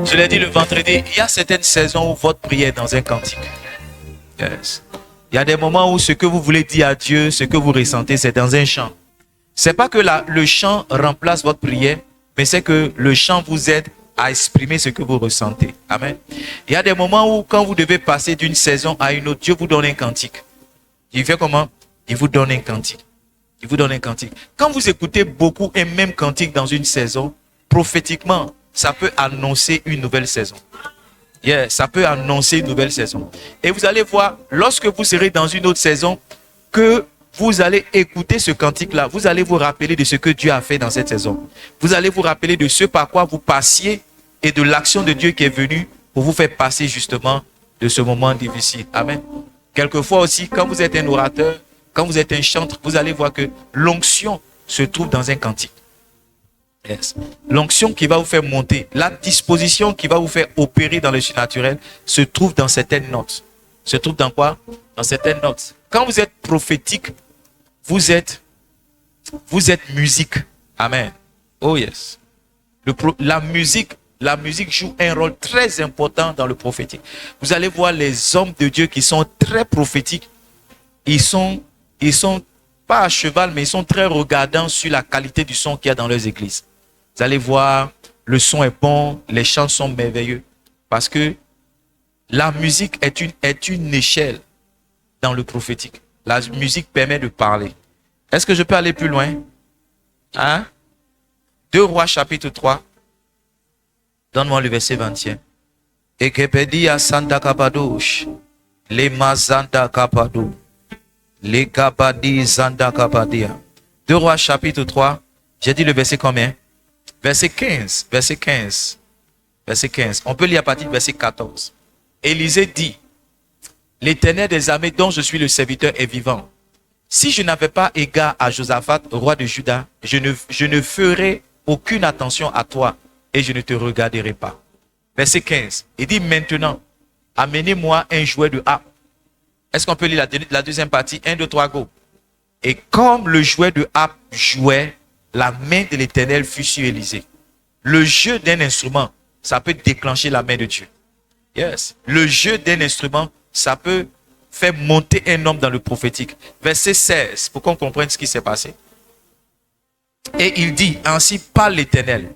Je l'ai dit le vendredi, il y a certaines saisons où votre prière est dans un cantique. Yes. Il y a des moments où ce que vous voulez dire à Dieu, ce que vous ressentez, c'est dans un chant. C'est pas que le chant remplace votre prière, mais c'est que le chant vous aide à exprimer ce que vous ressentez. Amen. Il y a des moments où quand vous devez passer d'une saison à une autre, Dieu vous donne un cantique. Il fait comment? Il vous donne un cantique. Il vous donne un cantique. Quand vous écoutez beaucoup un même cantique dans une saison, prophétiquement, ça peut annoncer une nouvelle saison. Yeah, ça peut annoncer une nouvelle saison. Et vous allez voir, lorsque vous serez dans une autre saison, que vous allez écouter ce cantique-là, vous allez vous rappeler de ce que Dieu a fait dans cette saison. Vous allez vous rappeler de ce par quoi vous passiez et de l'action de Dieu qui est venue pour vous faire passer justement de ce moment difficile. Amen. Quelquefois aussi, quand vous êtes un orateur, quand vous êtes un chanteur, vous allez voir que l'onction se trouve dans un cantique. Yes. L'onction qui va vous faire monter, la disposition qui va vous faire opérer dans le surnaturel se trouve dans certaines notes. Se trouve dans quoi? Dans certaines notes. Quand vous êtes prophétique, vous êtes musique. Amen. Oh yes. La musique joue un rôle très important dans le prophétique. Vous allez voir les hommes de Dieu qui sont très prophétiques. Ils sont pas à cheval, mais ils sont très regardants sur la qualité du son qu'il y a dans leurs églises. Vous allez voir, le son est bon, les chants sont merveilleux. Parce que la musique est une échelle dans le prophétique. La musique permet de parler. Est-ce que je peux aller plus loin? Hein? 2 Rois chapitre 3. Donne-moi le verset 21. Ekepedia Santa Kapadosh. Les Mazanda Kapado. Les Kapadi Zanda Kapadia. 2 Rois chapitre 3. J'ai dit le verset combien? Verset 15. Verset 15. Verset 15. On peut lire à partir du verset 14. Élisée dit, l'Éternel des armées dont je suis le serviteur est vivant. Si je n'avais pas égard à Josaphat, roi de Juda, je ne ferai aucune attention à toi et je ne te regarderai pas. Verset 15. Il dit maintenant, amenez-moi un jouet de harpe. Est-ce qu'on peut lire la deuxième partie? 1, 2, 3, go. Et comme le jouet de harpe jouait, la main de l'Éternel fut sur Élisée. Le jeu d'un instrument, ça peut déclencher la main de Dieu. Yes. Le jeu d'un instrument, ça peut faire monter un homme dans le prophétique. Verset 16, pour qu'on comprenne ce qui s'est passé. Et il dit, ainsi parle l'Éternel,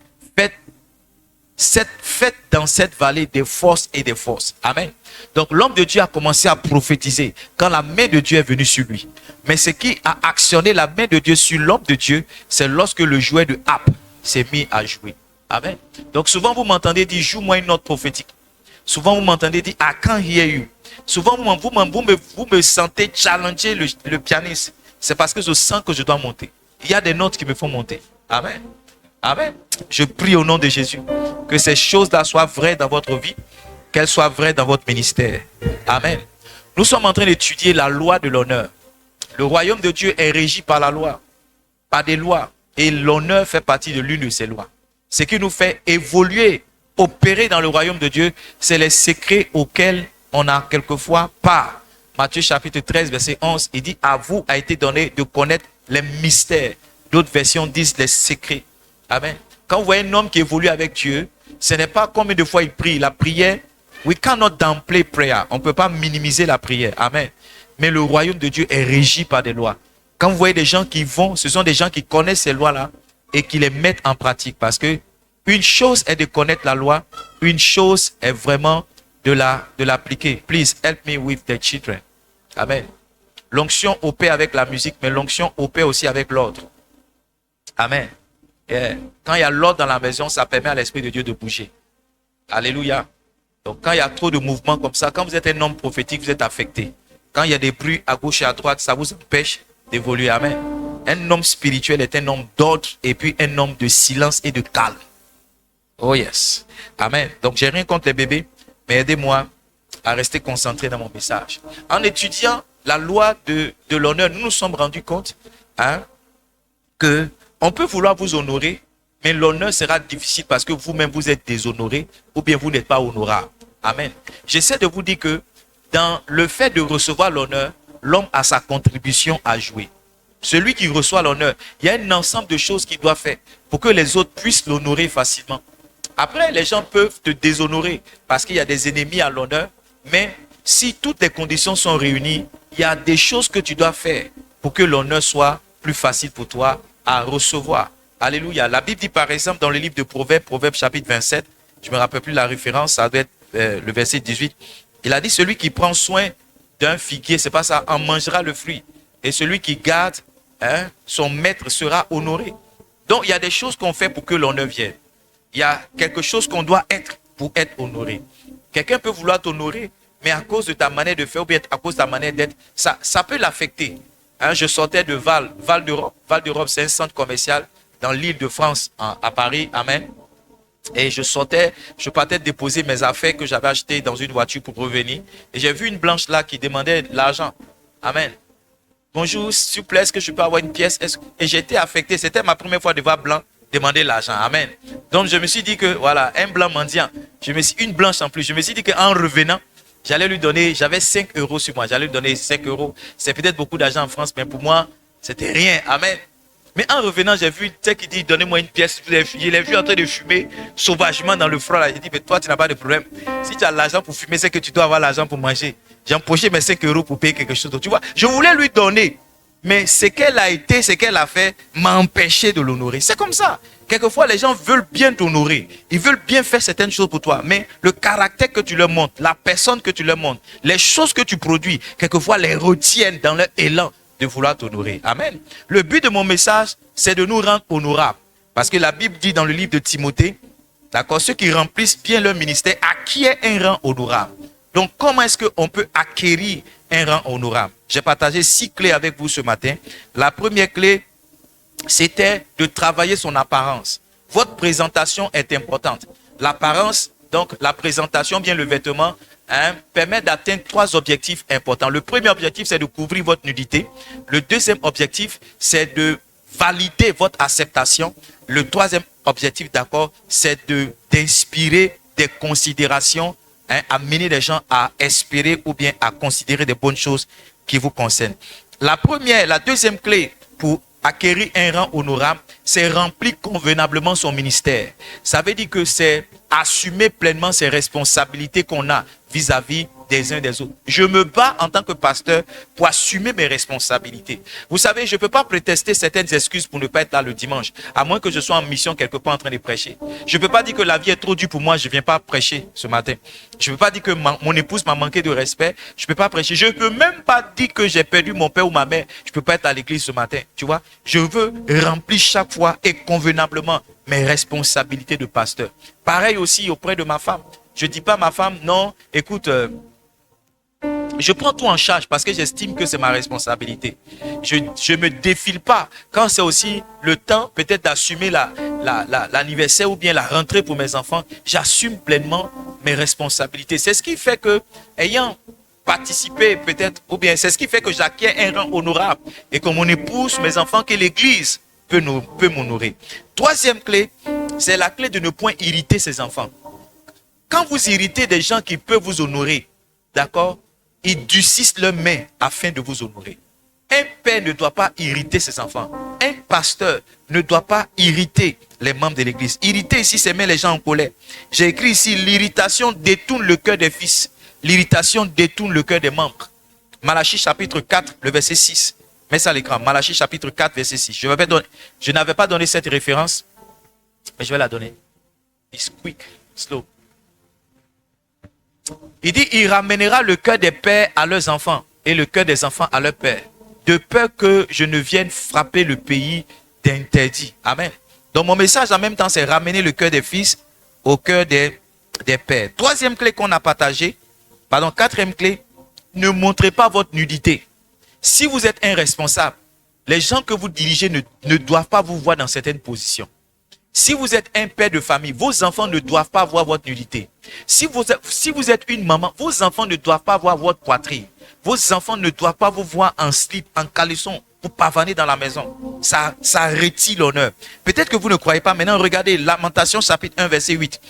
faites dans cette vallée des forces et des forces. Amen. Donc l'homme de Dieu a commencé à prophétiser quand la main de Dieu est venue sur lui. Mais ce qui a actionné la main de Dieu sur l'homme de Dieu, c'est lorsque le jouet de harpe s'est mis à jouer. Amen. Donc souvent vous m'entendez dire, joue-moi une note prophétique. Souvent vous m'entendez dire, I can't hear you. Souvent vous me sentez challenger le pianiste. C'est parce que je sens que je dois monter. Il y a des notes qui me font monter. Amen. Amen. Je prie au nom de Jésus que ces choses-là soient vraies dans votre vie, qu'elles soient vraies dans votre ministère. Amen. Nous sommes en train d'étudier la loi de l'honneur. Le royaume de Dieu est régi par la loi, par des lois. Et l'honneur fait partie de l'une de ces lois. Ce qui nous fait évoluer, opérer dans le royaume de Dieu, c'est les secrets auxquels on a quelquefois part. Matthieu chapitre 13, verset 11, il dit, à vous a été donné de connaître les mystères. D'autres versions disent les secrets. Amen. Quand vous voyez un homme qui évolue avec Dieu, ce n'est pas combien de fois il prie. La prière, we cannot downplay prayer. On ne peut pas minimiser la prière. Amen. Mais le royaume de Dieu est régi par des lois. Quand vous voyez des gens qui vont, ce sont des gens qui connaissent ces lois-là et qui les mettent en pratique. Parce que une chose est de connaître la loi, une chose est vraiment de l'appliquer. Please help me with the children. Amen. L'onction opère avec la musique, mais l'onction opère aussi avec l'ordre. Amen. Yeah. Quand il y a l'ordre dans la maison, ça permet à l'Esprit de Dieu de bouger. Alléluia. Donc quand il y a trop de mouvements comme ça, quand vous êtes un homme prophétique, vous êtes affecté. Quand il y a des bruits à gauche et à droite, ça vous empêche d'évoluer. Amen. Un homme spirituel est un homme d'ordre et puis un homme de silence et de calme. Oh yes. Amen. Donc j'ai rien contre les bébés, mais aidez-moi à rester concentré dans mon message. En étudiant la loi de l'honneur, nous nous sommes rendus compte que on peut vouloir vous honorer, mais l'honneur sera difficile parce que vous-même vous êtes déshonoré ou bien vous n'êtes pas honorable. Amen. J'essaie de vous dire que dans le fait de recevoir l'honneur, l'homme a sa contribution à jouer. Celui qui reçoit l'honneur, il y a un ensemble de choses qu'il doit faire pour que les autres puissent l'honorer facilement. Après, les gens peuvent te déshonorer parce qu'il y a des ennemis à l'honneur. Mais si toutes les conditions sont réunies, il y a des choses que tu dois faire pour que l'honneur soit plus facile pour toi à recevoir. Alléluia. La Bible dit par exemple dans le livre de Proverbes, Proverbes chapitre 27, je ne me rappelle plus la référence, ça doit être le verset 18. Il a dit, celui qui prend soin d'un figuier, c'est pas ça, en mangera le fruit. Et celui qui garde son maître sera honoré. Donc, il y a des choses qu'on fait pour que l'honneur vienne. Il y a quelque chose qu'on doit être pour être honoré. Quelqu'un peut vouloir t'honorer, mais à cause de ta manière de faire ou bien à cause de ta manière d'être, ça peut l'affecter. Je sortais de Val d'Europe. Val d'Europe, c'est un centre commercial dans l'île de France, à Paris. Amen. Et je partais déposer mes affaires que j'avais achetées dans une voiture pour revenir. Et j'ai vu une blanche là qui demandait de l'argent. Amen. Bonjour, s'il vous plaît, est-ce que je peux avoir une pièce? Et j'étais affecté. C'était ma première fois de voir blanc demander l'argent. Amen. Donc je me suis dit que, voilà, un blanc mendiant. Une blanche en plus. Je me suis dit qu'en revenant, j'allais lui donner, j'avais 5 euros sur moi. J'allais lui donner 5 euros. C'est peut-être beaucoup d'argent en France, mais pour moi, c'était rien. Amen. Mais en revenant, j'ai vu, tu sais, qui dit, donnez-moi une pièce. Je l'ai vu en train de fumer sauvagement dans le froid. J'ai dit, mais toi, tu n'as pas de problème. Si tu as l'argent pour fumer, c'est que tu dois avoir l'argent pour manger. J'ai empoché mes 5 euros pour payer quelque chose. Donc, tu vois, je voulais lui donner. Mais ce qu'elle a été, ce qu'elle a fait, m'a empêché de l'honorer. C'est comme ça. Quelquefois, les gens veulent bien t'honorer. Ils veulent bien faire certaines choses pour toi. Mais le caractère que tu leur montres, la personne que tu leur montres, les choses que tu produis, quelquefois les retiennent dans leur élan de vouloir t'honorer. Amen. Le but de mon message, c'est de nous rendre honorables. Parce que la Bible dit dans le livre de Timothée, d'accord, ceux qui remplissent bien leur ministère acquièrent un rang honorable. Donc, comment est-ce qu'on peut acquérir un rang honorable? J'ai partagé 6 clés avec vous ce matin. La première clé, c'était de travailler son apparence. Votre présentation est importante. L'apparence, donc la présentation, bien le vêtement, permet d'atteindre 3 objectifs importants. Le premier objectif, c'est de couvrir votre nudité. Le deuxième objectif, c'est de valider votre acceptation. Le troisième objectif, d'accord, c'est d'inspirer des considérations, amener les gens à espérer ou bien à considérer des bonnes choses qui vous concernent. La deuxième clé pour acquérir un rang honorable, c'est remplir convenablement son ministère. Ça veut dire que c'est assumer pleinement ses responsabilités qu'on a vis-à-vis des uns des autres. Je me bats en tant que pasteur pour assumer mes responsabilités. Vous savez, je ne peux pas prétester certaines excuses pour ne pas être là le dimanche, à moins que je sois en mission quelque part en train de prêcher. Je ne peux pas dire que la vie est trop dure pour moi, je ne viens pas prêcher ce matin. Je ne peux pas dire que mon épouse m'a manqué de respect, je ne peux pas prêcher. Je ne peux même pas dire que j'ai perdu mon père ou ma mère, je ne peux pas être à l'église ce matin. Tu vois, je veux remplir chaque fois et convenablement mes responsabilités de pasteur. Pareil aussi auprès de ma femme. Je ne dis pas à ma femme, non, écoute, je prends tout en charge parce que j'estime que c'est ma responsabilité. Je ne me défile pas quand c'est aussi le temps peut-être d'assumer l'anniversaire ou bien la rentrée pour mes enfants. J'assume pleinement mes responsabilités. C'est ce qui fait que, ayant participé peut-être, ou bien c'est ce qui fait que j'acquiers un rang honorable et que mon épouse, mes enfants, que l'Église peut m'honorer. Troisième clé, c'est la clé de ne point irriter ses enfants. Quand vous irritez des gens qui peuvent vous honorer, d'accord, ils durcissent leurs mains afin de vous honorer. Un père ne doit pas irriter ses enfants. Un pasteur ne doit pas irriter les membres de l'église. Irriter ici, c'est mettre les gens en colère. J'ai écrit ici, l'irritation détourne le cœur des fils. L'irritation détourne le cœur des membres. Malachie chapitre 4, le verset 6. Mets ça à l'écran. Malachie chapitre 4, verset 6. Je n'avais pas donné cette référence, mais je vais la donner. It's quick, slow. Il dit, il ramènera le cœur des pères à leurs enfants et le cœur des enfants à leurs pères, de peur que je ne vienne frapper le pays d'interdit. Amen. Donc mon message en même temps, c'est ramener le cœur des fils au cœur des pères. Troisième clé qu'on a partagée, quatrième clé, ne montrez pas votre nudité. Si vous êtes un responsable, les gens que vous dirigez ne doivent pas vous voir dans certaines positions. Si vous êtes un père de famille, vos enfants ne doivent pas voir votre nudité. Si vous êtes une maman, vos enfants ne doivent pas voir votre poitrine. Vos enfants ne doivent pas vous voir en slip, en caleçon, pour pavaner dans la maison. Ça retire l'honneur. Peut-être que vous ne croyez pas. Maintenant, regardez Lamentation chapitre 1, verset 8.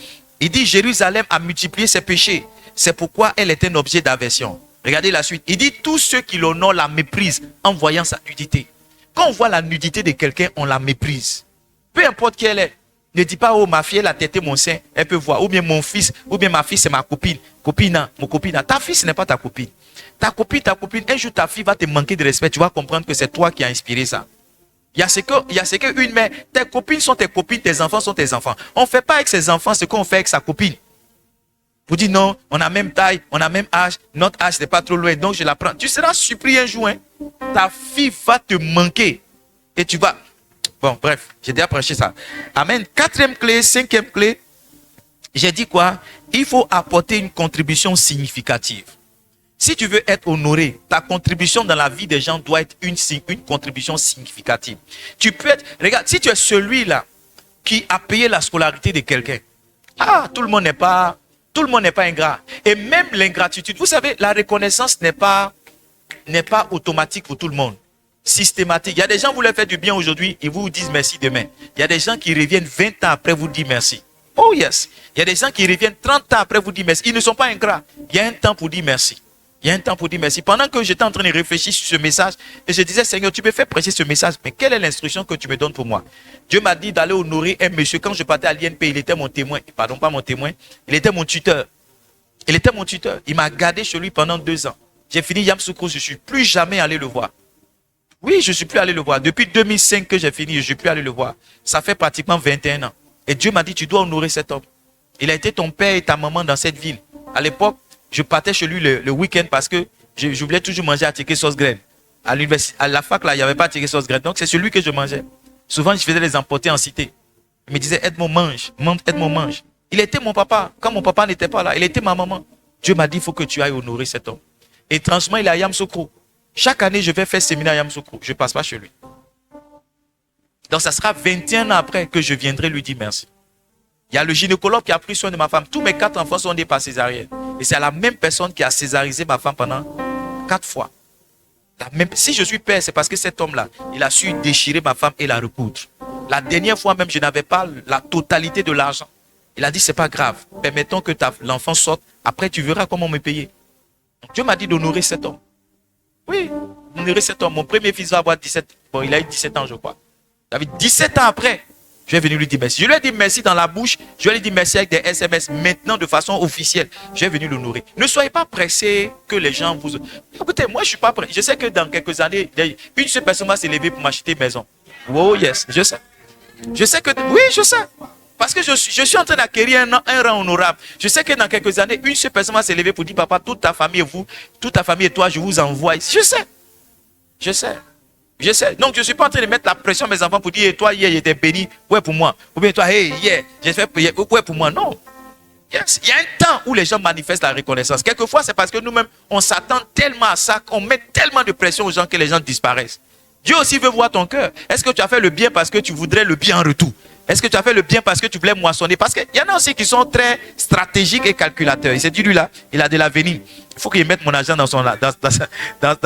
Il dit, Jérusalem a multiplié ses péchés. C'est pourquoi elle est un objet d'aversion. Regardez la suite. Il dit, tous ceux qui l'honorent la méprisent en voyant sa nudité. Quand on voit la nudité de quelqu'un, on la méprise. Peu importe qui elle est. Ne dis pas, oh, ma fille, elle a tété mon sein, elle peut voir. Ou bien mon fils, ou bien ma fille, c'est ma copine. Copine, mon copine. Ta fille, ce n'est pas ta copine. Ta copine, un jour, ta fille va te manquer de respect. Tu vas comprendre que c'est toi qui as inspiré ça. Il y a ce que une mère, tes copines sont tes copines, tes enfants sont tes enfants. On ne fait pas avec ses enfants ce qu'on fait avec sa copine. Vous dites non, on a même taille, on a même âge, notre âge n'est pas trop loin, donc je la prends. Tu seras surpris un jour, hein. Ta fille va te manquer et tu vas... Bon, bref, j'ai déjà prêché ça. Amen. 4e clé, 5e clé, j'ai dit quoi? Il faut apporter une contribution significative. Si tu veux être honoré, ta contribution dans la vie des gens doit être une contribution significative. Tu peux être... Regarde, si tu es celui-là qui a payé la scolarité de quelqu'un, tout le monde n'est pas ingrat. Et même l'ingratitude, vous savez, la reconnaissance n'est pas automatique pour tout le monde. Systématique. Il y a des gens, vous leur faites du bien aujourd'hui, ils vous disent merci demain. Il y a des gens qui reviennent 20 ans après vous dire merci. Oh yes. Il y a des gens qui reviennent 30 ans après vous dire merci. Ils ne sont pas ingrats. Il y a un temps pour dire merci. Il y a un temps pour dire merci. Pendant que j'étais en train de réfléchir sur ce message, et je disais, Seigneur, tu me fais prêcher ce message, mais quelle est l'instruction que tu me donnes pour moi? Dieu m'a dit d'aller honorer un monsieur. Quand je partais à l'INP, il était mon témoin. Pardon, pas mon témoin. Il était mon tuteur. Il était mon tuteur. Il m'a gardé chez lui pendant 2 ans. J'ai fini Yamoussoukro, je ne suis plus jamais allé le voir. Oui, je ne suis plus allé le voir. Depuis 2005 que j'ai fini, je ne suis plus allé le voir. Ça fait pratiquement 21 ans. Et Dieu m'a dit, tu dois honorer cet homme. Il a été ton père et ta maman dans cette ville. À l'époque, je partais chez lui le week-end parce que je voulais toujours manger à ticket sauce graine. À la fac, là, il n'y avait pas à ticket sauce graine. Donc, c'est celui que je mangeais. Souvent, je faisais les emporter en cité. Il me disait, aide-moi, mange. Aide-moi, mange. Il était mon papa. Quand mon papa n'était pas là, il était ma maman. Dieu m'a dit, il faut que tu ailles honorer cet homme. Étrangement, il est à Yamoussoukro. Chaque année, je vais faire séminaire à Yamoussoukro. Je ne passe pas chez lui. Donc, ça sera 21 ans après que je viendrai lui dire merci. Il y a le gynécologue qui a pris soin de ma femme. Tous mes 4 enfants sont nés par césarienne. Et c'est la même personne qui a césarisé ma femme pendant 4 fois. Si je suis père, c'est parce que cet homme-là, il a su déchirer ma femme et la recoudre. La dernière fois même, je n'avais pas la totalité de l'argent. Il a dit, c'est pas grave. Permettons que l'enfant sorte. Après, tu verras comment me payer. Donc, Dieu m'a dit d'honorer cet homme. Oui, honorer cet homme. Mon premier fils va avoir 17. Bon, il a eu 17 ans, je crois. Il avait 17 ans après. Je vais venir lui dire merci. Je lui ai dit merci dans la bouche. Je lui ai dit merci avec des SMS. Maintenant, de façon officielle, je vais venir l'honorer. Ne soyez pas pressés que les gens vous... Écoutez, moi, je ne suis pas pressé. Je sais que dans quelques années, une seule personne va se lever pour m'acheter une maison. Oh yes, je sais. Je sais que... Oui, je sais. Parce que je suis en train d'acquérir un rang honorable. Je sais que dans quelques années, une seule personne va se lever pour dire, papa, toute ta famille et vous, toute ta famille et toi, je vous envoie ici. Je sais. Je sais. Je sais. Donc, je ne suis pas en train de mettre la pression à mes enfants pour dire, toi, hier, j'étais béni, ouais, pour moi. Ou bien, toi, hey, hier, j'ai fait, ouais, pour moi. Non. Yes. Il y a un temps où les gens manifestent la reconnaissance. Quelquefois, c'est parce que nous-mêmes, on s'attend tellement à ça, qu'on met tellement de pression aux gens que les gens disparaissent. Dieu aussi veut voir ton cœur. Est-ce que tu as fait le bien parce que tu voudrais le bien en retour? Est-ce que tu as fait le bien parce que tu voulais moissonner? Parce qu'il y en a aussi qui sont très stratégiques et calculateurs. Il s'est dit, lui là, il a de l'avenir. Il faut qu'il mette mon argent dans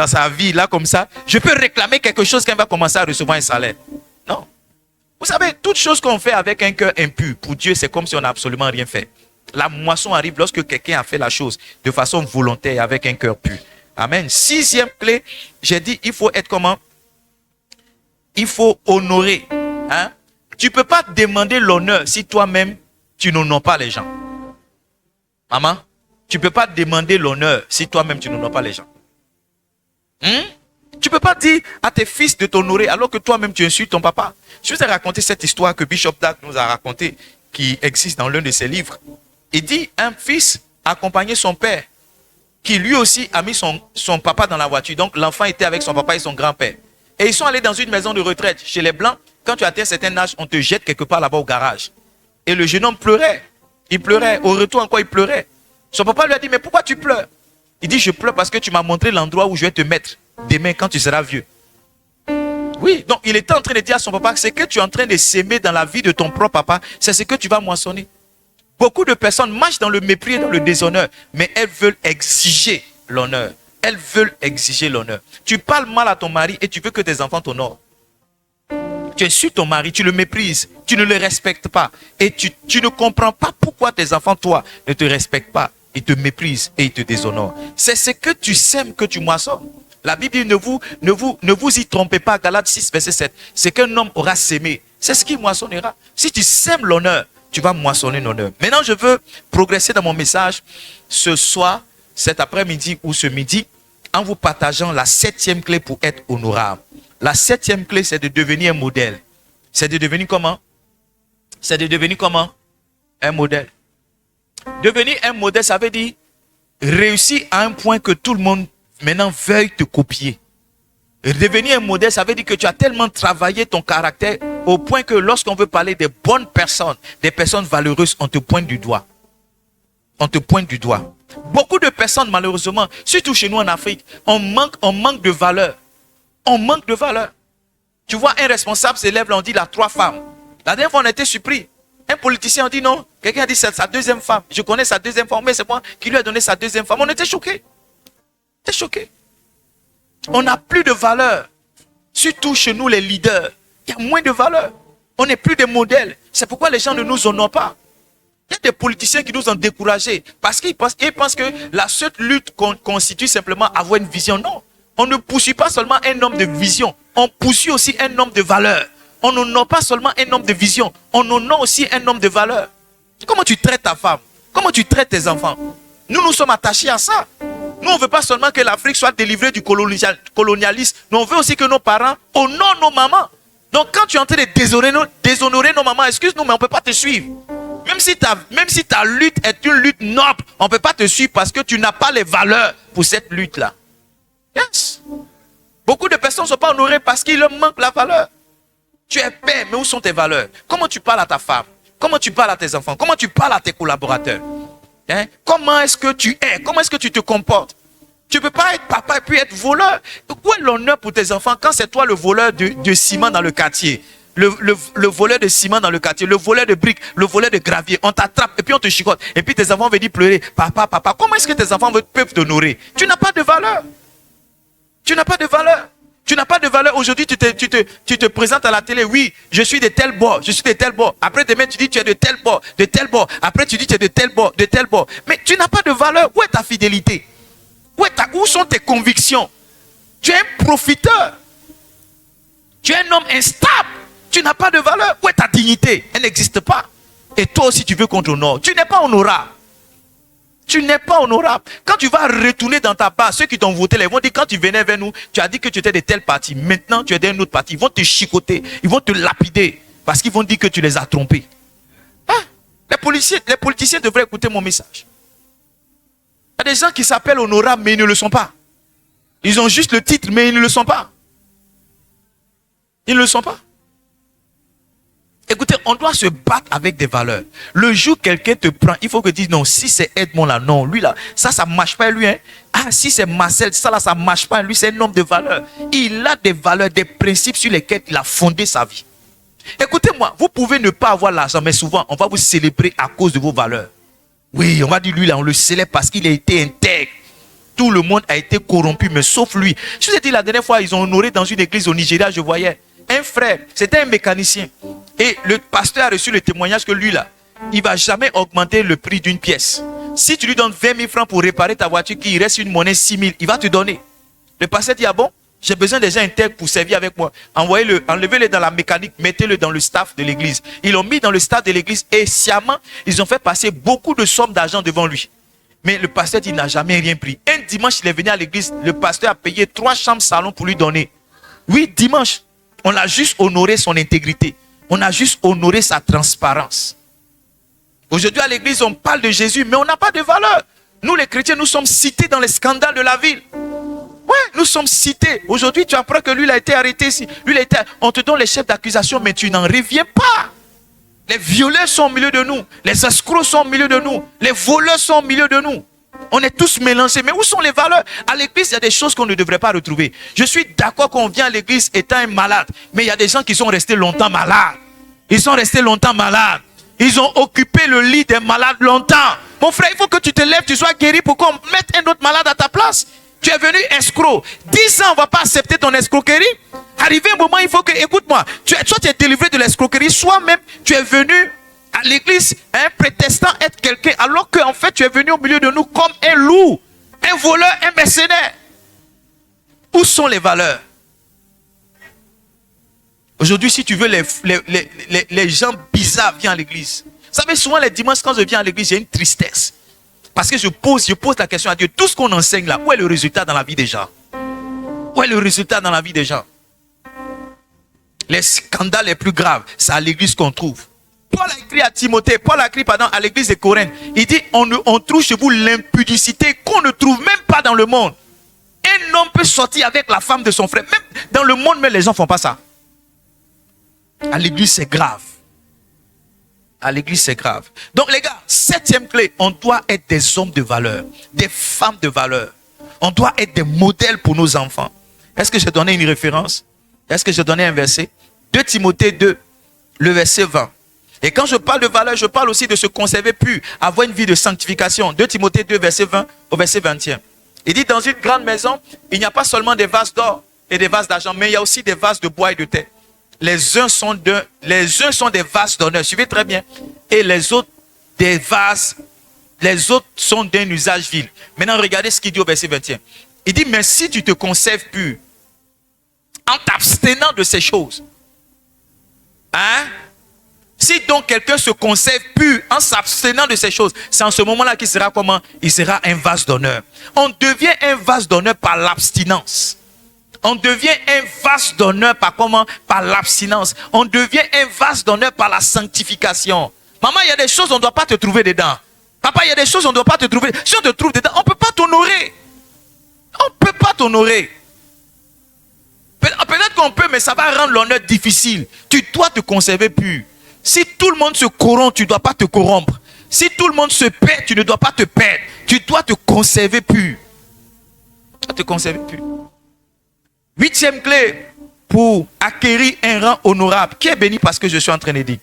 sa vie, là, comme ça. Je peux réclamer quelque chose quand il va commencer à recevoir un salaire. Non. Vous savez, toute chose qu'on fait avec un cœur impur, pour Dieu, c'est comme si on n'a absolument rien fait. La moisson arrive lorsque quelqu'un a fait la chose de façon volontaire avec un cœur pur. Amen. 6e clé, j'ai dit, il faut être comment? Il faut honorer. Hein? Tu ne peux pas demander l'honneur si toi-même, tu n'honores pas les gens. Maman, tu ne peux pas demander l'honneur si toi-même, tu n'honores pas les gens. Tu ne peux pas dire à tes fils de t'honorer alors que toi-même, tu insultes ton papa. Je vous ai raconté cette histoire que Bishop Dag nous a racontée, qui existe dans l'un de ses livres. Il dit, un fils accompagnait son père, qui lui aussi a mis son papa dans la voiture. Donc, l'enfant était avec son papa et son grand-père. Et ils sont allés dans une maison de retraite. Chez les Blancs, quand tu atteins un certain âge, on te jette quelque part là-bas au garage. Et le jeune homme pleurait. Il pleurait. Au retour encore, il pleurait. Son papa lui a dit, mais pourquoi tu pleures? Il dit, je pleure parce que tu m'as montré l'endroit où je vais te mettre demain quand tu seras vieux. Oui, donc il était en train de dire à son papa, ce que tu es en train de s'aimer dans la vie de ton propre papa, c'est ce que tu vas moissonner. Beaucoup de personnes marchent dans le mépris et dans le déshonneur, mais elles veulent exiger l'honneur. Elles veulent exiger l'honneur. Tu parles mal à ton mari et tu veux que tes enfants t'honorent. Tu insultes ton mari, tu le méprises, tu ne le respectes pas. Et tu ne comprends pas pourquoi tes enfants, toi, ne te respectent pas. Ils te méprisent et ils te déshonorent. C'est ce que tu sèmes que tu moissonnes. La Bible dit, ne vous y trompez pas, Galates 6, verset 7. Ce qu'un homme aura sémé, C'est ce qui moissonnera. Si tu sèmes l'honneur, tu vas moissonner l'honneur. Maintenant, je veux progresser dans mon message ce soir, cet après-midi ou ce midi, en vous partageant la 7e clé pour être honorable. La 7e clé, c'est de devenir un modèle. C'est de devenir comment? C'est de devenir comment? Un modèle. Devenir un modèle, ça veut dire réussir à un point que tout le monde maintenant veuille te copier. Devenir un modèle, ça veut dire que tu as tellement travaillé ton caractère au point que lorsqu'on veut parler des bonnes personnes, des personnes valeureuses, on te pointe du doigt. On te pointe du doigt. Beaucoup de personnes, malheureusement, surtout chez nous en Afrique, on manque de valeur. On manque de valeur. Tu vois, un responsable s'élève, là, on dit il a 3 femmes. La dernière fois, on était surpris. Un politicien, on dit non. Quelqu'un a dit c'est sa 2e femme. Je connais sa 2e femme, mais c'est moi qui lui a donné sa 2e femme. On était choqués. On était choqués. On n'a plus de valeur. Surtout chez nous, les leaders. Il y a moins de valeur. On n'est plus des modèles. C'est pourquoi les gens ne nous honorent pas. Il y a des politiciens qui nous ont découragés parce qu'ils pensent que la seule lutte constitue simplement avoir une vision. Non. On ne poursuit pas seulement un homme de vision. On poursuit aussi un homme de valeur. On n'honore pas seulement un homme de vision. On honore aussi un homme de valeur. Comment tu traites ta femme? Comment tu traites tes enfants? Nous sommes attachés à ça. Nous, on ne veut pas seulement que l'Afrique soit délivrée du colonialisme. Mais on veut aussi que nos parents honorent nos mamans. Donc, quand tu es en train de déshonorer nos mamans, excuse-nous, mais on ne peut pas te suivre. Même si ta lutte est une lutte noble, on ne peut pas te suivre parce que tu n'as pas les valeurs pour cette lutte-là. Yes. Beaucoup de personnes ne sont pas honorées parce qu'il leur manque la valeur. Tu es père, mais où sont tes valeurs? Comment tu parles à ta femme? Comment tu parles à tes enfants? Comment tu parles à tes collaborateurs? Hein? Comment est-ce que tu es? Comment est-ce que tu te comportes? Tu ne peux pas être papa et puis être voleur. Où est l'honneur pour tes enfants quand c'est toi le voleur de ciment dans le quartier? Le voleur de ciment dans le quartier, le voleur de briques, le voleur de gravier. On t'attrape et puis on te chicote. Et puis tes enfants veulent dire pleurer. Papa, papa, comment est-ce que tes enfants peuvent t'honorer? Tu n'as pas de valeur. Tu n'as pas de valeur. Tu n'as pas de valeur. Aujourd'hui, tu te présentes à la télé. Oui, je suis de tel bord. Je suis de tel bord. Après, demain, tu dis tu es de tel bord. De tel bord. Après, tu dis tu es de tel bord. De tel bord. Mais tu n'as pas de valeur. Où est ta fidélité? Où sont tes convictions? Tu es un profiteur. Tu es un homme instable. Tu n'as pas de valeur. Où est ta dignité? Elle n'existe pas. Et toi aussi, tu veux qu'on t'honore. Tu n'es pas honorable. Tu n'es pas honorable. Quand tu vas retourner dans ta base, ceux qui t'ont voté, ils vont dire, quand tu venais vers nous, tu as dit que tu étais de tel parti. Maintenant, tu es d'un autre parti. Ils vont te chicoter. Ils vont te lapider. Parce qu'ils vont dire que tu les as trompés. Hein? Les politiciens devraient écouter mon message. Il y a des gens qui s'appellent honorables, mais ils ne le sont pas. Ils ont juste le titre, mais ils ne le sont pas. Ils ne le sont pas. Écoutez, on doit se battre avec des valeurs. Le jour où quelqu'un te prend, il faut que tu dises non, si c'est Edmond là, non, lui là, ça ne marche pas lui. Hein. Ah, si c'est Marcel, ça là, ça ne marche pas lui, c'est un homme de valeurs. Il a des valeurs, des principes sur lesquels il a fondé sa vie. Écoutez-moi, vous pouvez ne pas avoir l'argent, mais souvent, on va vous célébrer à cause de vos valeurs. Oui, on va dire lui là, on le célèbre parce qu'il a été intègre. Tout le monde a été corrompu, mais sauf lui. Je vous ai dit la dernière fois, ils ont honoré dans une église au Nigeria, je voyais un frère, c'était un mécanicien. Et le pasteur a reçu le témoignage que lui là, il ne va jamais augmenter le prix d'une pièce. Si tu lui donnes 20 000 francs pour réparer ta voiture, qu'il reste une monnaie 6 000, il va te donner. Le pasteur dit, ah bon, j'ai besoin des gens intègres pour servir avec moi. Envoyez-le, enlevez-le dans la mécanique, mettez-le dans le staff de l'église. Ils l'ont mis dans le staff de l'église et sciemment, ils ont fait passer beaucoup de sommes d'argent devant lui. Mais le pasteur dit, il n'a jamais rien pris. Un dimanche, il est venu à l'église, le pasteur a payé 3 chambres salon pour lui donner. Oui, dimanche. On a juste honoré son intégrité. On a juste honoré sa transparence. Aujourd'hui à l'église, on parle de Jésus, mais on n'a pas de valeur. Nous les chrétiens, nous sommes cités dans les scandales de la ville. Ouais, nous sommes cités. Aujourd'hui, tu apprends que lui, il a été arrêté ici. On te donne les chefs d'accusation, mais tu n'en reviens pas. Les violeurs sont au milieu de nous. Les escrocs sont au milieu de nous. Les voleurs sont au milieu de nous. On est tous mélangés. Mais où sont les valeurs? À l'église, il y a des choses qu'on ne devrait pas retrouver. Je suis d'accord qu'on vient à l'église étant un malade. Mais il y a des gens qui sont restés longtemps malades. Ils sont restés longtemps malades. Ils ont occupé le lit des malades longtemps. Mon frère, il faut que tu te lèves, tu sois guéri pour qu'on mette un autre malade à ta place. Tu es venu escroc. 10 ans, on ne va pas accepter ton escroquerie. Arrivé un moment, il faut que, écoute-moi, soit tu es délivré de l'escroquerie, soit même tu es venu à l'église, prétextant être quelqu'un, alors qu'en fait, tu es venu au milieu de nous comme un loup, un voleur, un mercenaire. Où sont les valeurs? Aujourd'hui, si tu veux, les gens bizarres viennent à l'église. Vous savez, souvent les dimanches, quand je viens à l'église, j'ai une tristesse. Parce que je pose la question à Dieu. Tout ce qu'on enseigne là, où est le résultat dans la vie des gens? Où est le résultat dans la vie des gens? Les scandales les plus graves, c'est à l'église qu'on trouve. Paul a écrit à Timothée, Paul a écrit à l'église de Corinthe. Il dit, on trouve chez vous l'impudicité qu'on ne trouve même pas dans le monde. Un homme peut sortir avec la femme de son frère. Même dans le monde, mais les gens ne font pas ça. À l'église, c'est grave. À l'église, c'est grave. Donc les gars, 7e clé, on doit être des hommes de valeur, des femmes de valeur. On doit être des modèles pour nos enfants. Est-ce que j'ai donné une référence? Est-ce que j'ai donné un verset? 2 Timothée 2, le verset 20. Et quand je parle de valeur, je parle aussi de se conserver pur, avoir une vie de sanctification. 2 Timothée 2, verset 20 au verset 20e. Il dit, dans une grande maison, il n'y a pas seulement des vases d'or et des vases d'argent, mais il y a aussi des vases de bois et de terre. Les uns sont des vases d'honneur, suivez très bien, et les autres sont d'un usage vil. Maintenant, regardez ce qu'il dit au verset 21. Il dit, mais si tu te conserves pur, en t'abstenant de ces choses, hein? Si donc quelqu'un se conserve pur en s'abstenant de ces choses, c'est en ce moment-là qu'il sera comment? Il sera un vase d'honneur. On devient un vase d'honneur par l'abstinence. On devient un vase d'honneur par comment? Par l'abstinence. On devient un vase d'honneur par la sanctification. Maman, il y a des choses, on ne doit pas te trouver dedans. Papa, il y a des choses, on ne doit pas te trouver. Si on te trouve dedans, on ne peut pas t'honorer. On ne peut pas t'honorer. Peut-être qu'on peut, mais ça va rendre l'honneur difficile. Tu dois te conserver pur. Si tout le monde se corrompt, tu ne dois pas te corrompre. Si tout le monde se perd, tu ne dois pas te perdre. Tu dois te conserver pur. Tu dois te conserver pur. 8e clé pour acquérir un rang honorable. Qui est béni parce que je suis en train de dire?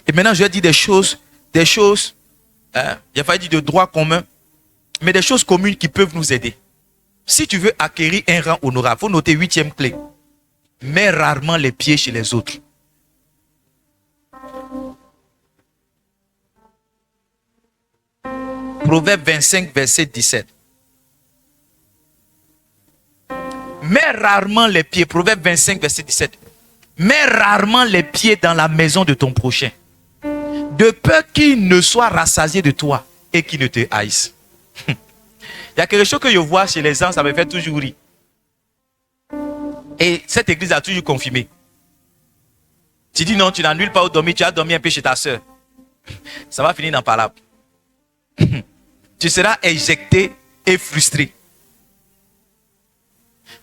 Et maintenant, je vais dire des choses, il a fallu dire de droit commun, mais des choses communes qui peuvent nous aider. Si tu veux acquérir un rang honorable, il faut noter 8e clé. Mets rarement les pieds chez les autres. Proverbe 25, verset 17. Mets rarement les pieds, Proverbe 25, verset 17. Mets rarement les pieds dans la maison de ton prochain, de peur qu'il ne soit rassasié de toi et qu'il ne te haïsse. Il y a quelque chose que je vois chez les gens, ça me fait toujours rire. Et cette église a toujours confirmé. Tu dis non, tu n'as nulle part où dormir, tu as dormi un peu chez ta soeur. Ça va finir dans palabre. Tu seras éjecté et frustré.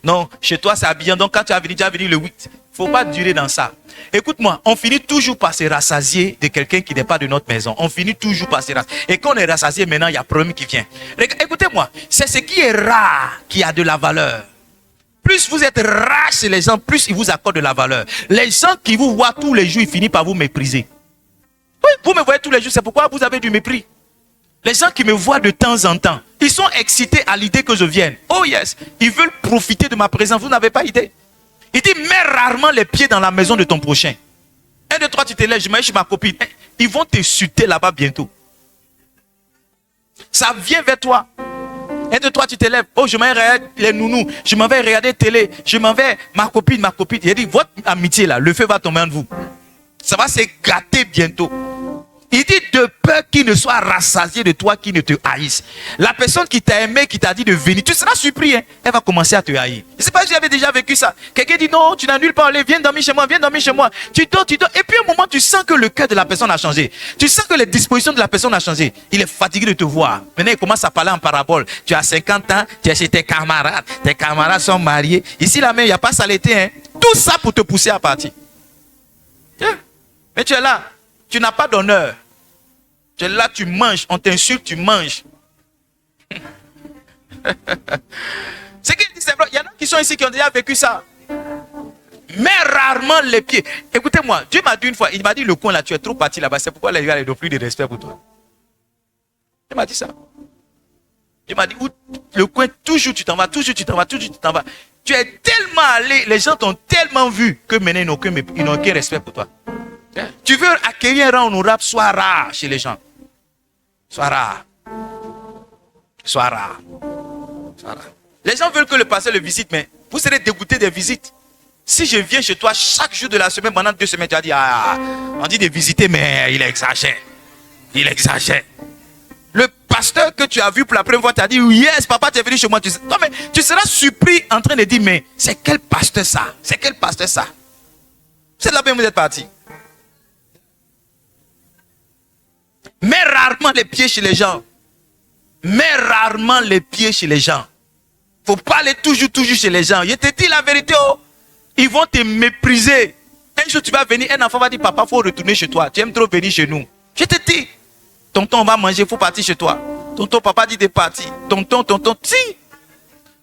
Non, chez toi c'est habillant, donc quand tu as venu le 8. Il ne faut pas durer dans ça. Écoute-moi, on finit toujours par se rassasier de quelqu'un qui n'est pas de notre maison. On finit toujours par se rassasier. Et quand on est rassasié, maintenant, il y a un problème qui vient. Écoutez-moi, c'est ce qui est rare qui a de la valeur. Plus vous êtes rare chez les gens, plus ils vous accordent de la valeur. Les gens qui vous voient tous les jours, ils finissent par vous mépriser. Oui, vous me voyez tous les jours, c'est pourquoi vous avez du mépris. Les gens qui me voient de temps en temps, ils sont excités à l'idée que je vienne. Oh yes, ils veulent profiter de ma présence. Vous n'avez pas idée. Il dit, mets rarement les pieds dans la maison de ton prochain. 1, 2, 3, tu te lèves, je m'aille chez ma copine. Ils vont t'insulter là-bas bientôt. Ça vient vers toi. 1, 2, 3, tu te lèves. Oh, je m'en vais regarder les nounous. Je m'en vais regarder télé. Je m'en vais, ma copine. Il dit, votre amitié là, le feu va tomber en vous. Ça va se gâter bientôt. Il dit de peur qu'il ne soit rassasié de toi, qu'il ne te haïsse. La personne qui t'a aimé, qui t'a dit de venir, tu seras surpris, hein? Elle va commencer à te haïr. Je ne sais pas si j'avais déjà vécu ça. Quelqu'un dit non, tu n'as nulle part aller, viens dormir chez moi, viens dormir chez moi. Tu dors. Et puis à un moment, tu sens que le cœur de la personne a changé. Tu sens que les dispositions de la personne ont changé. Il est fatigué de te voir. Maintenant, il commence à parler en parabole. Tu as 50 ans, tu es chez tes camarades sont mariés. Ici, là même, il n'y a pas saleté, hein? Tout ça pour te pousser à partir. Tiens. Mais tu es là. Tu n'as pas d'honneur. Tu es là, tu manges. On t'insulte, tu manges. C'est qu'il dit, c'est vrai. Il y en a qui sont ici qui ont déjà vécu ça. Mais rarement les pieds. Écoutez-moi, Dieu m'a dit une fois, il m'a dit le coin là, tu es trop parti là-bas. C'est pourquoi les gars n'ont plus de respect pour toi. Il m'a dit ça. Il m'a dit, le coin, toujours tu t'en vas, toujours tu t'en vas, toujours tu t'en vas. Tu es tellement allé, les gens t'ont tellement vu que maintenant ils n'ont aucun respect pour toi. Tu veux acquérir un rang honorable, sois rare chez les gens. Sois rare. Sois rare. Sois rare. Les gens veulent que le pasteur le visite, mais vous serez dégoûté des visites. Si je viens chez toi chaque jour de la semaine, pendant 2 semaines, tu vas dire, ah, on dit de visiter, mais il exagère. Il exagère. Le pasteur que tu as vu pour la première fois, tu as dit, yes, papa, tu es venu chez moi. Non, mais tu seras surpris en train de dire, mais c'est quel pasteur ça? C'est quel pasteur ça? C'est là-bas que vous êtes parti. Mets rarement les pieds chez les gens. Mets rarement les pieds chez les gens. Faut pas aller toujours chez les gens. Je te dis la vérité, oh. Ils vont te mépriser. Un jour, tu vas venir, un enfant va dire, papa, il faut retourner chez toi. Tu aimes trop venir chez nous. Je te dis. Tonton, on va manger, il faut partir chez toi. Tonton, papa dit de partir. Tonton, si.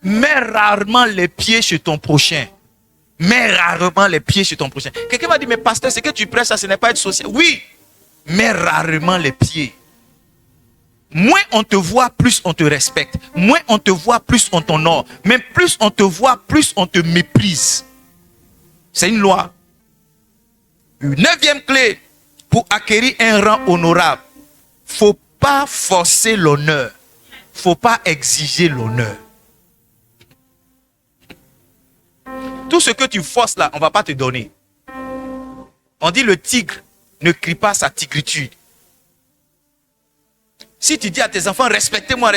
Mets rarement les pieds chez ton prochain. Mets rarement les pieds chez ton prochain. Quelqu'un va dire, mais pasteur, ce que tu prêches, ça, ce n'est pas être social. Oui, mets rarement les pieds. Moins on te voit, plus on te respecte. Moins on te voit, plus on t'honore. Mais plus on te voit, plus on te méprise. C'est une loi. Une 9e clé pour acquérir un rang honorable. Faut pas forcer l'honneur. Faut pas exiger l'honneur. Tout ce que tu forces là, on va pas te donner. On dit le tigre ne crie pas sa tigritude. Si tu dis à tes enfants, respectez-moi,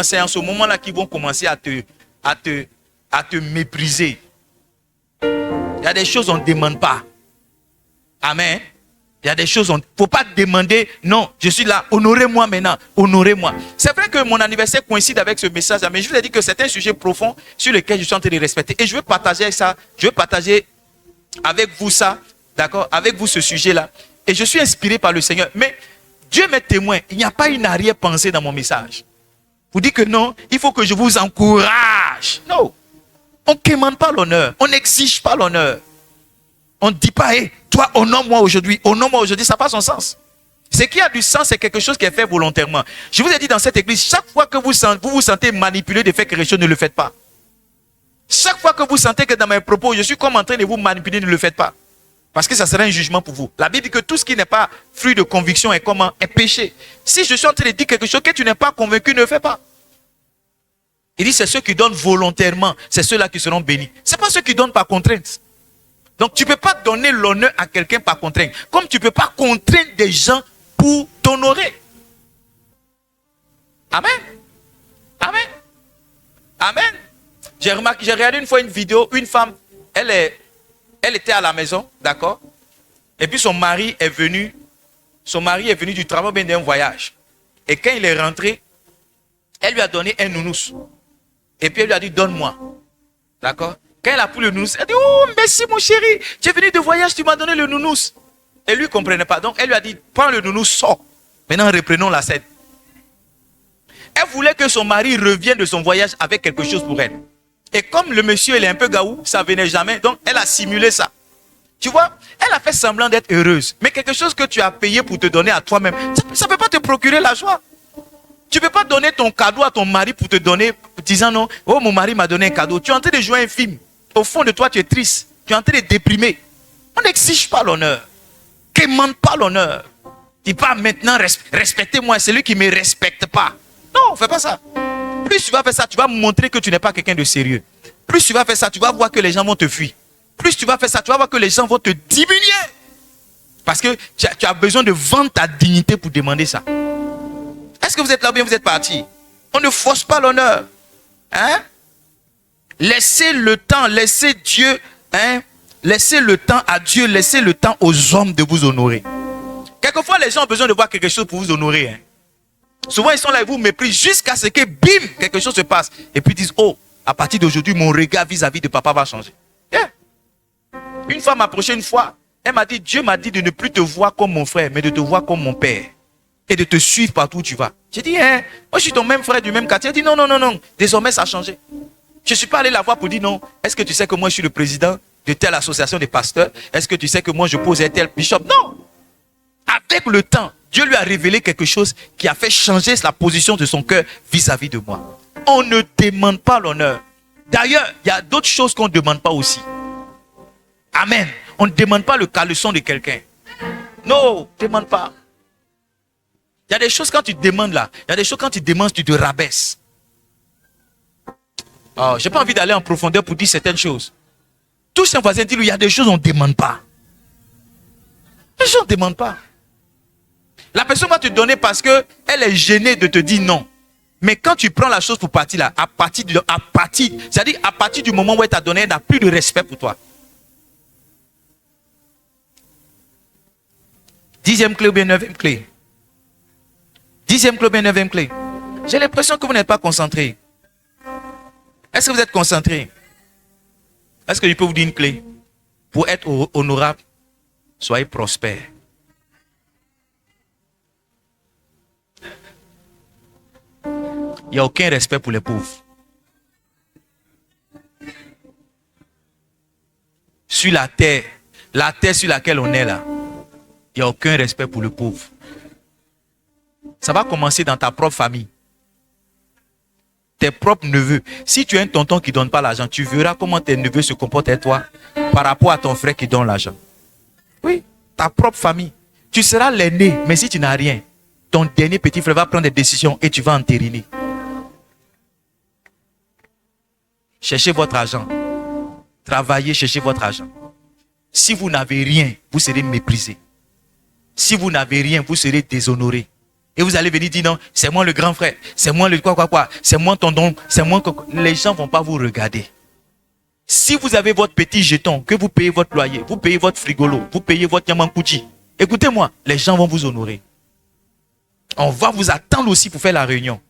c'est en ce moment-là qu'ils vont commencer à te mépriser. Il y a des choses on ne demande pas. Amen. Il y a des choses, il ne faut pas demander, non, je suis là, honorez-moi maintenant, honorez-moi. C'est vrai que mon anniversaire coïncide avec ce message, mais je vous ai dit que c'est un sujet profond sur lequel je suis en train de respecter. Et je veux partager ça, je veux partager avec vous ça, d'accord, avec vous ce sujet-là. Et je suis inspiré par le Seigneur. Mais Dieu m'est témoin, il n'y a pas une arrière-pensée dans mon message. Vous dites que non, il faut que je vous encourage. Non, on ne demande pas l'honneur, on n'exige pas l'honneur. On ne dit pas, hey, toi, honore-moi aujourd'hui, ça n'a pas son sens. Ce qui a du sens, c'est quelque chose qui est fait volontairement. Je vous ai dit dans cette église, chaque fois que vous vous sentez manipulé de faire quelque chose, ne le faites pas. Chaque fois que vous sentez que dans mes propos, je suis comme en train de vous manipuler, ne le faites pas. Parce que ça sera un jugement pour vous. La Bible dit que tout ce qui n'est pas fruit de conviction est comment? Est péché. Si je suis en train de dire quelque chose que tu n'es pas convaincu, ne le fais pas. Il dit, c'est ceux qui donnent volontairement, c'est ceux-là qui seront bénis. Ce n'est pas ceux qui donnent par contrainte. Donc, tu ne peux pas donner l'honneur à quelqu'un par contrainte. Comme tu ne peux pas contraindre des gens pour t'honorer. Amen. Amen. Amen. J'ai regardé une fois une vidéo, une femme, elle était à la maison, d'accord? Et puis son mari est venu du travail, bien d'un voyage. Et quand il est rentré, elle lui a donné un nounous. Et puis elle lui a dit, donne-moi. D'accord? Quand elle a pris le nounous, elle a dit, oh, merci mon chéri, tu es venu de voyage, tu m'as donné le nounous. Et lui ne comprenait pas. Donc elle lui a dit, prends le nounous, sors. Maintenant, reprenons la scène. Elle voulait que son mari revienne de son voyage avec quelque chose pour elle. Et comme le monsieur, il est un peu gaou, ça ne venait jamais. Donc elle a simulé ça. Tu vois, elle a fait semblant d'être heureuse. Mais quelque chose que tu as payé pour te donner à toi-même, ça ne peut pas te procurer la joie. Tu ne peux pas donner ton cadeau à ton mari pour te donner, disant non, oh mon mari m'a donné un cadeau. Tu es en train de jouer un film. Au fond de toi, tu es triste. Tu es en train de déprimer. On n'exige pas l'honneur. Ne demande pas l'honneur. Dis pas maintenant, respectez-moi, c'est lui qui ne me respecte pas. Non, fais pas ça. Plus tu vas faire ça, tu vas montrer que tu n'es pas quelqu'un de sérieux. Plus tu vas faire ça, tu vas voir que les gens vont te fuir. Plus tu vas faire ça, tu vas voir que les gens vont te diminuer. Parce que tu as besoin de vendre ta dignité pour demander ça. Est-ce que vous êtes là ou bien vous êtes parti? On ne force pas l'honneur. Hein? Laissez le temps, laissez Dieu, hein? Laissez le temps à Dieu, laissez le temps aux hommes de vous honorer. Quelquefois, les gens ont besoin de voir quelque chose pour vous honorer. Hein? Souvent, ils sont là et vous méprisent jusqu'à ce que, bim, quelque chose se passe. Et puis ils disent, oh, à partir d'aujourd'hui, mon regard vis-à-vis de papa va changer. Yeah. Une femme m'a approché une fois, elle m'a dit, Dieu m'a dit de ne plus te voir comme mon frère, mais de te voir comme mon père. Et de te suivre partout où tu vas. J'ai dit, hein, moi je suis ton même frère du même quartier. Elle dit, non, non, non, non, désormais ça a changé. Je ne suis pas allé la voir pour dire, non, est-ce que tu sais que moi je suis le président de telle association des pasteurs? Est-ce que tu sais que moi je pose un tel bishop? Non. Avec le temps, Dieu lui a révélé quelque chose qui a fait changer la position de son cœur vis-à-vis de moi. On ne demande pas l'honneur. D'ailleurs, il y a d'autres choses qu'on ne demande pas aussi. Amen. On ne demande pas le caleçon de quelqu'un. Non, ne demande pas. Il y a des choses quand tu demandes là. Il y a des choses quand tu demandes, tu te rabaisses. Oh, je n'ai pas envie d'aller en profondeur pour dire certaines choses. Touche un voisin, dis-lui, il y a des choses on ne demande pas. Les gens ne demandent pas. La personne va te donner parce qu'elle est gênée de te dire non. Mais quand tu prends la chose pour partir là, c'est-à-dire à partir du moment où elle t'a donné, elle n'a plus de respect pour toi. 10e clé ou bien 9e clé? 10e clé ou bien 9e clé? J'ai l'impression que vous n'êtes pas concentré. Est-ce que vous êtes concentré? Est-ce que je peux vous dire une clé? Pour être honorable, soyez prospère. Il n'y a aucun respect pour les pauvres. Sur la terre sur laquelle on est là, il n'y a aucun respect pour le pauvre. Ça va commencer dans ta propre famille. Tes propres neveux. Si tu as un tonton qui ne donne pas l'argent, tu verras comment tes neveux se comportent avec toi par rapport à ton frère qui donne l'argent. Oui, ta propre famille. Tu seras l'aîné, mais si tu n'as rien, ton dernier petit frère va prendre des décisions et tu vas entériner. Cherchez votre argent. Travaillez, cherchez votre argent. Si vous n'avez rien, vous serez méprisé. Si vous n'avez rien, vous serez déshonoré. Et vous allez venir dire non, c'est moi le grand frère, c'est moi le quoi, c'est moi ton don, c'est moi. Les gens ne vont pas vous regarder. Si vous avez votre petit jeton, que vous payez votre loyer, vous payez votre frigolo, vous payez votre yamankuchi, écoutez-moi, les gens vont vous honorer. On va vous attendre aussi pour faire la réunion.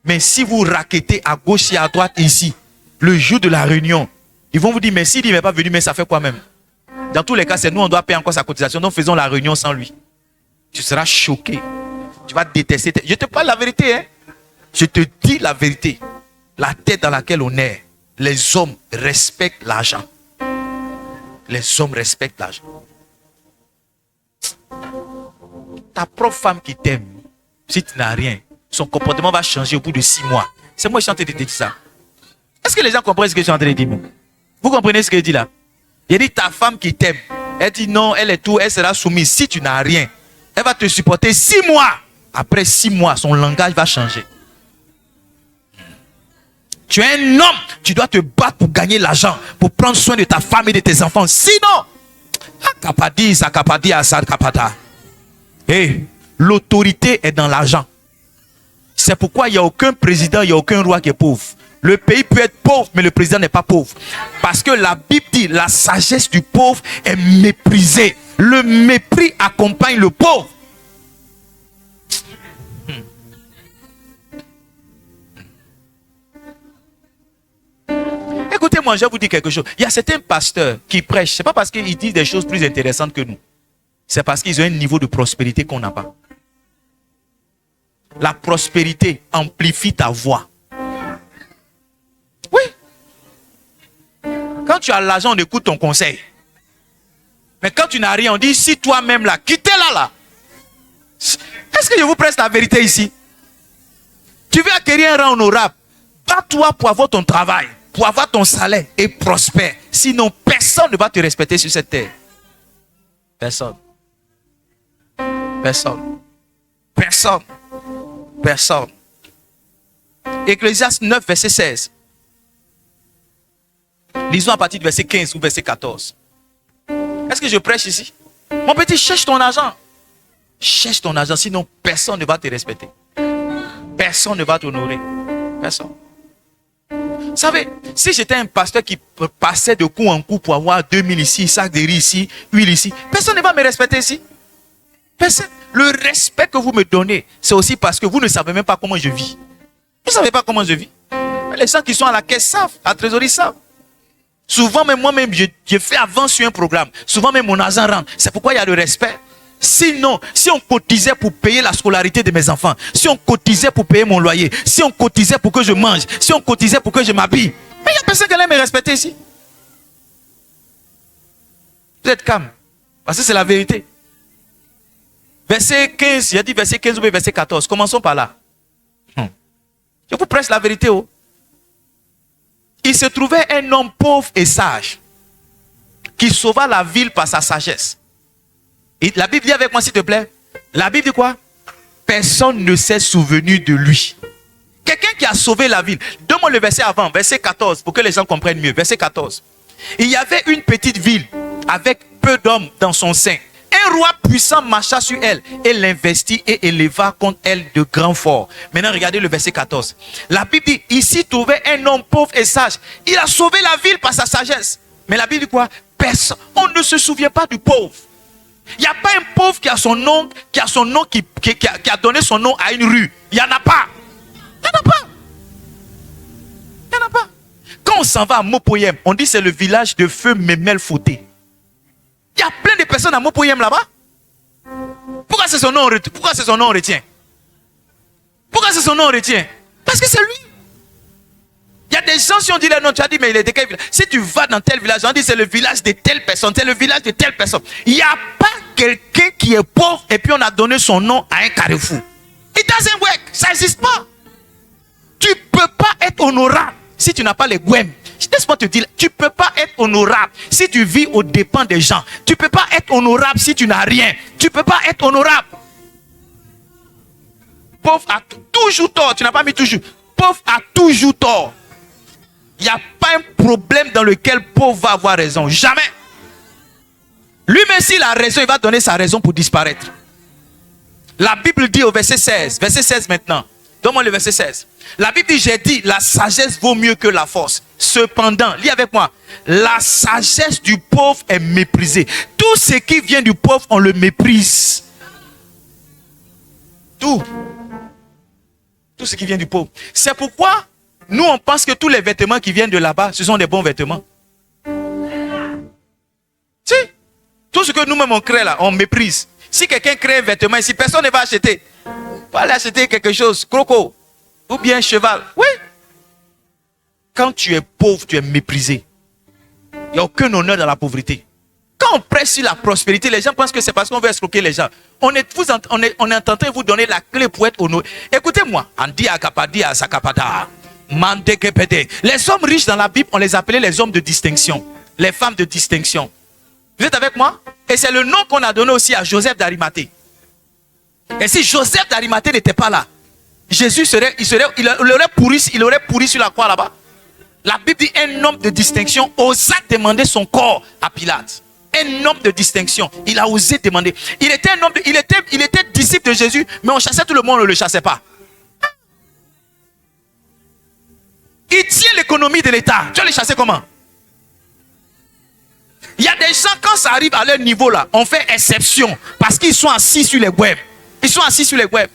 Mais si vous raquettez à gauche et à droite ici, le jour de la réunion, ils vont vous dire, mais s'il n'est pas venu, mais ça fait quoi même? Dans tous les cas, c'est nous, on doit payer encore sa cotisation, donc faisons la réunion sans lui. Tu seras choqué. Tu vas détester. Je te parle la vérité, hein. Je te dis la vérité. La tête dans laquelle on est, les hommes respectent l'argent. Les hommes respectent l'argent. Ta propre femme qui t'aime, si tu n'as rien, son comportement va changer au bout de 6 mois. C'est moi qui suis en train de te dire ça. Est-ce que les gens comprennent ce que je suis en train de dire? Vous comprenez ce que je dis là? Il dit ta femme qui t'aime, elle dit non, elle est tout, elle sera soumise. Si tu n'as rien, elle va te supporter 6 mois. Après 6 mois, son langage va changer. Tu es un homme, tu dois te battre pour gagner l'argent, pour prendre soin de ta femme et de tes enfants. Sinon, l'autorité est dans l'argent. C'est pourquoi il n'y a aucun président, il n'y a aucun roi qui est pauvre. Le pays peut être pauvre, mais le président n'est pas pauvre. Parce que la Bible dit, la sagesse du pauvre est méprisée. Le mépris accompagne le pauvre. Écoutez-moi, je vais vous dire quelque chose. Il y a certains pasteurs qui prêchent. Ce n'est pas parce qu'ils disent des choses plus intéressantes que nous. C'est parce qu'ils ont un niveau de prospérité qu'on n'a pas. La prospérité amplifie ta voix. Oui. Quand tu as l'argent, on écoute ton conseil. Mais quand tu n'as rien, on dit si toi-même là, quittez-la là. Est-ce que je vous presse la vérité ici? Tu veux acquérir un rang honorable. Bats-toi pour avoir ton travail, pour avoir ton salaire et prospère. Sinon, personne ne va te respecter sur cette terre. Personne. Personne. Personne. Personne. Ecclésiaste 9, verset 16. Lisons à partir du verset 15 ou verset 14. Est-ce que je prêche ici? Mon petit, cherche ton argent. Cherche ton argent, sinon personne ne va te respecter. Personne ne va t'honorer. Personne. Vous savez, si j'étais un pasteur qui passait de coup en coup pour avoir 2000 ici, sac de riz ici, huile ici, personne ne va me respecter ici. Personne. Le respect que vous me donnez, c'est aussi parce que vous ne savez même pas comment je vis. Vous ne savez pas comment je vis. Les gens qui sont à la caisse savent, à la trésorerie savent. Souvent, même moi-même, je fais avance sur un programme. Souvent, même mon argent rentre. C'est pourquoi il y a le respect. Sinon, si on cotisait pour payer la scolarité de mes enfants, si on cotisait pour payer mon loyer, si on cotisait pour que je mange, si on cotisait pour que je m'habille, mais il n'y a personne qui allait me respecter ici. Vous êtes calme. Parce que c'est la vérité. Verset 15, j'ai dit verset 15 ou verset 14. Commençons par là. Je vous presse la vérité. Oh. Il se trouvait un homme pauvre et sage qui sauva la ville par sa sagesse. Et la Bible dit avec moi s'il te plaît. La Bible dit quoi? Personne ne s'est souvenu de lui. Quelqu'un qui a sauvé la ville. Donne-moi le verset avant, verset 14, pour que les gens comprennent mieux. Verset 14. Il y avait une petite ville avec peu d'hommes dans son sein. Un roi puissant marcha sur elle et l'investit et éleva contre elle de grands forts. Maintenant, regardez le verset 14. La Bible dit, ici trouvait un homme pauvre et sage. Il a sauvé la ville par sa sagesse. Mais la Bible dit quoi? Personne, on ne se souvient pas du pauvre. Il n'y a pas un pauvre qui a son nom, qui a donné son nom à une rue. Il n'y en a pas. Il n'y en a pas. Il n'y en a pas. Quand on s'en va à Mopoyem, on dit c'est le village de feu Memel Fouté. Il y a plein de personnes à Mopoyem là-bas. Pourquoi c'est son nom on retient? Pourquoi c'est son nom on retient? Pourquoi c'est son nom on retient? Parce que c'est lui. Il y a des gens, si on dit non, tu as dit, mais il est de quel village? Si tu vas dans tel village, on dit c'est le village de telle personne, c'est le village de telle personne. Il n'y a pas quelqu'un qui est pauvre et puis on a donné son nom à un carrefour. It doesn't work. Ça n'existe pas. Tu ne peux pas être honorable si tu n'as pas les gouem. Laisse-moi te dire, tu ne peux pas être honorable si tu vis aux dépens des gens. Tu ne peux pas être honorable si tu n'as rien. Tu ne peux pas être honorable. Pauvre a toujours tort. Tu n'as pas mis toujours. Pauvre a toujours tort. Il n'y a pas un problème dans lequel pauvre va avoir raison. Jamais. Lui-même, s'il a raison, il va donner sa raison pour disparaître. La Bible dit au verset 16. Verset 16 maintenant. Donne-moi le verset 16. La Bible dit, j'ai dit, la sagesse vaut mieux que la force. Cependant, lis avec moi, la sagesse du pauvre est méprisée. Tout ce qui vient du pauvre, on le méprise. Tout ce qui vient du pauvre. C'est pourquoi nous, on pense que tous les vêtements qui viennent de là-bas, ce sont des bons vêtements. Si. Tout ce que nous-mêmes on crée là, on méprise. Si quelqu'un crée un vêtement ici, personne ne va acheter. Va aller acheter quelque chose, croco, ou bien cheval. Oui. Quand tu es pauvre, tu es méprisé. Il n'y a aucun honneur dans la pauvreté. Quand on prêche sur la prospérité, les gens pensent que c'est parce qu'on veut escroquer les gens. On est en train de vous donner la clé pour être honoré. Écoutez-moi. Les hommes riches dans la Bible, on les appelait les hommes de distinction. Les femmes de distinction. Vous êtes avec moi? Et c'est le nom qu'on a donné aussi à Joseph d'Arimathée. Et si Joseph d'Arimathée n'était pas là, Jésus il aurait pourri sur la croix là-bas. La Bible dit un homme de distinction osa demander son corps à Pilate. Un homme de distinction. Il a osé demander. Il était disciple de Jésus, mais on chassait tout le monde, on ne le chassait pas. Il tient l'économie de l'État. Tu vas les chasser comment? Il y a des gens, quand ça arrive à leur niveau là, on fait exception parce qu'ils sont assis sur les web. Ils sont assis sur les web.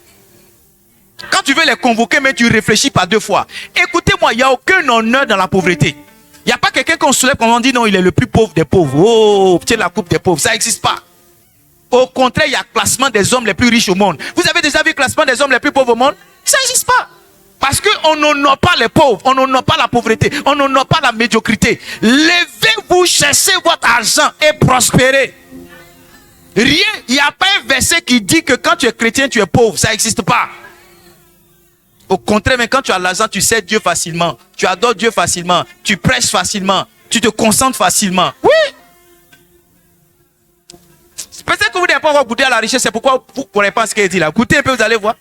Quand tu veux les convoquer, mais tu réfléchis pas deux fois. Écoutez-moi, il n'y a aucun honneur dans la pauvreté. Il n'y a pas quelqu'un qu'on soulève quand on dit non, il est le plus pauvre des pauvres. Oh, tiens la coupe des pauvres. Ça n'existe pas. Au contraire, il y a le classement des hommes les plus riches au monde. Vous avez déjà vu le classement des hommes les plus pauvres au monde? Ça n'existe pas. Parce qu'on n'honore pas les pauvres, on n'honore pas la pauvreté, on n'honore pas la médiocrité. Levez-vous, cherchez votre argent et prospérez. Rien, il n'y a pas un verset qui dit que quand tu es chrétien, tu es pauvre. Ça n'existe pas. Au contraire, mais quand tu as l'argent, tu sais Dieu facilement. Tu adores Dieu facilement. Tu prêches facilement. Tu te concentres facilement. Oui. Peut-être que vous n'avez pas encore goûté à la richesse. C'est pourquoi vous ne connaissez pas ce qu'il dit là. Goûtez un peu, vous allez voir.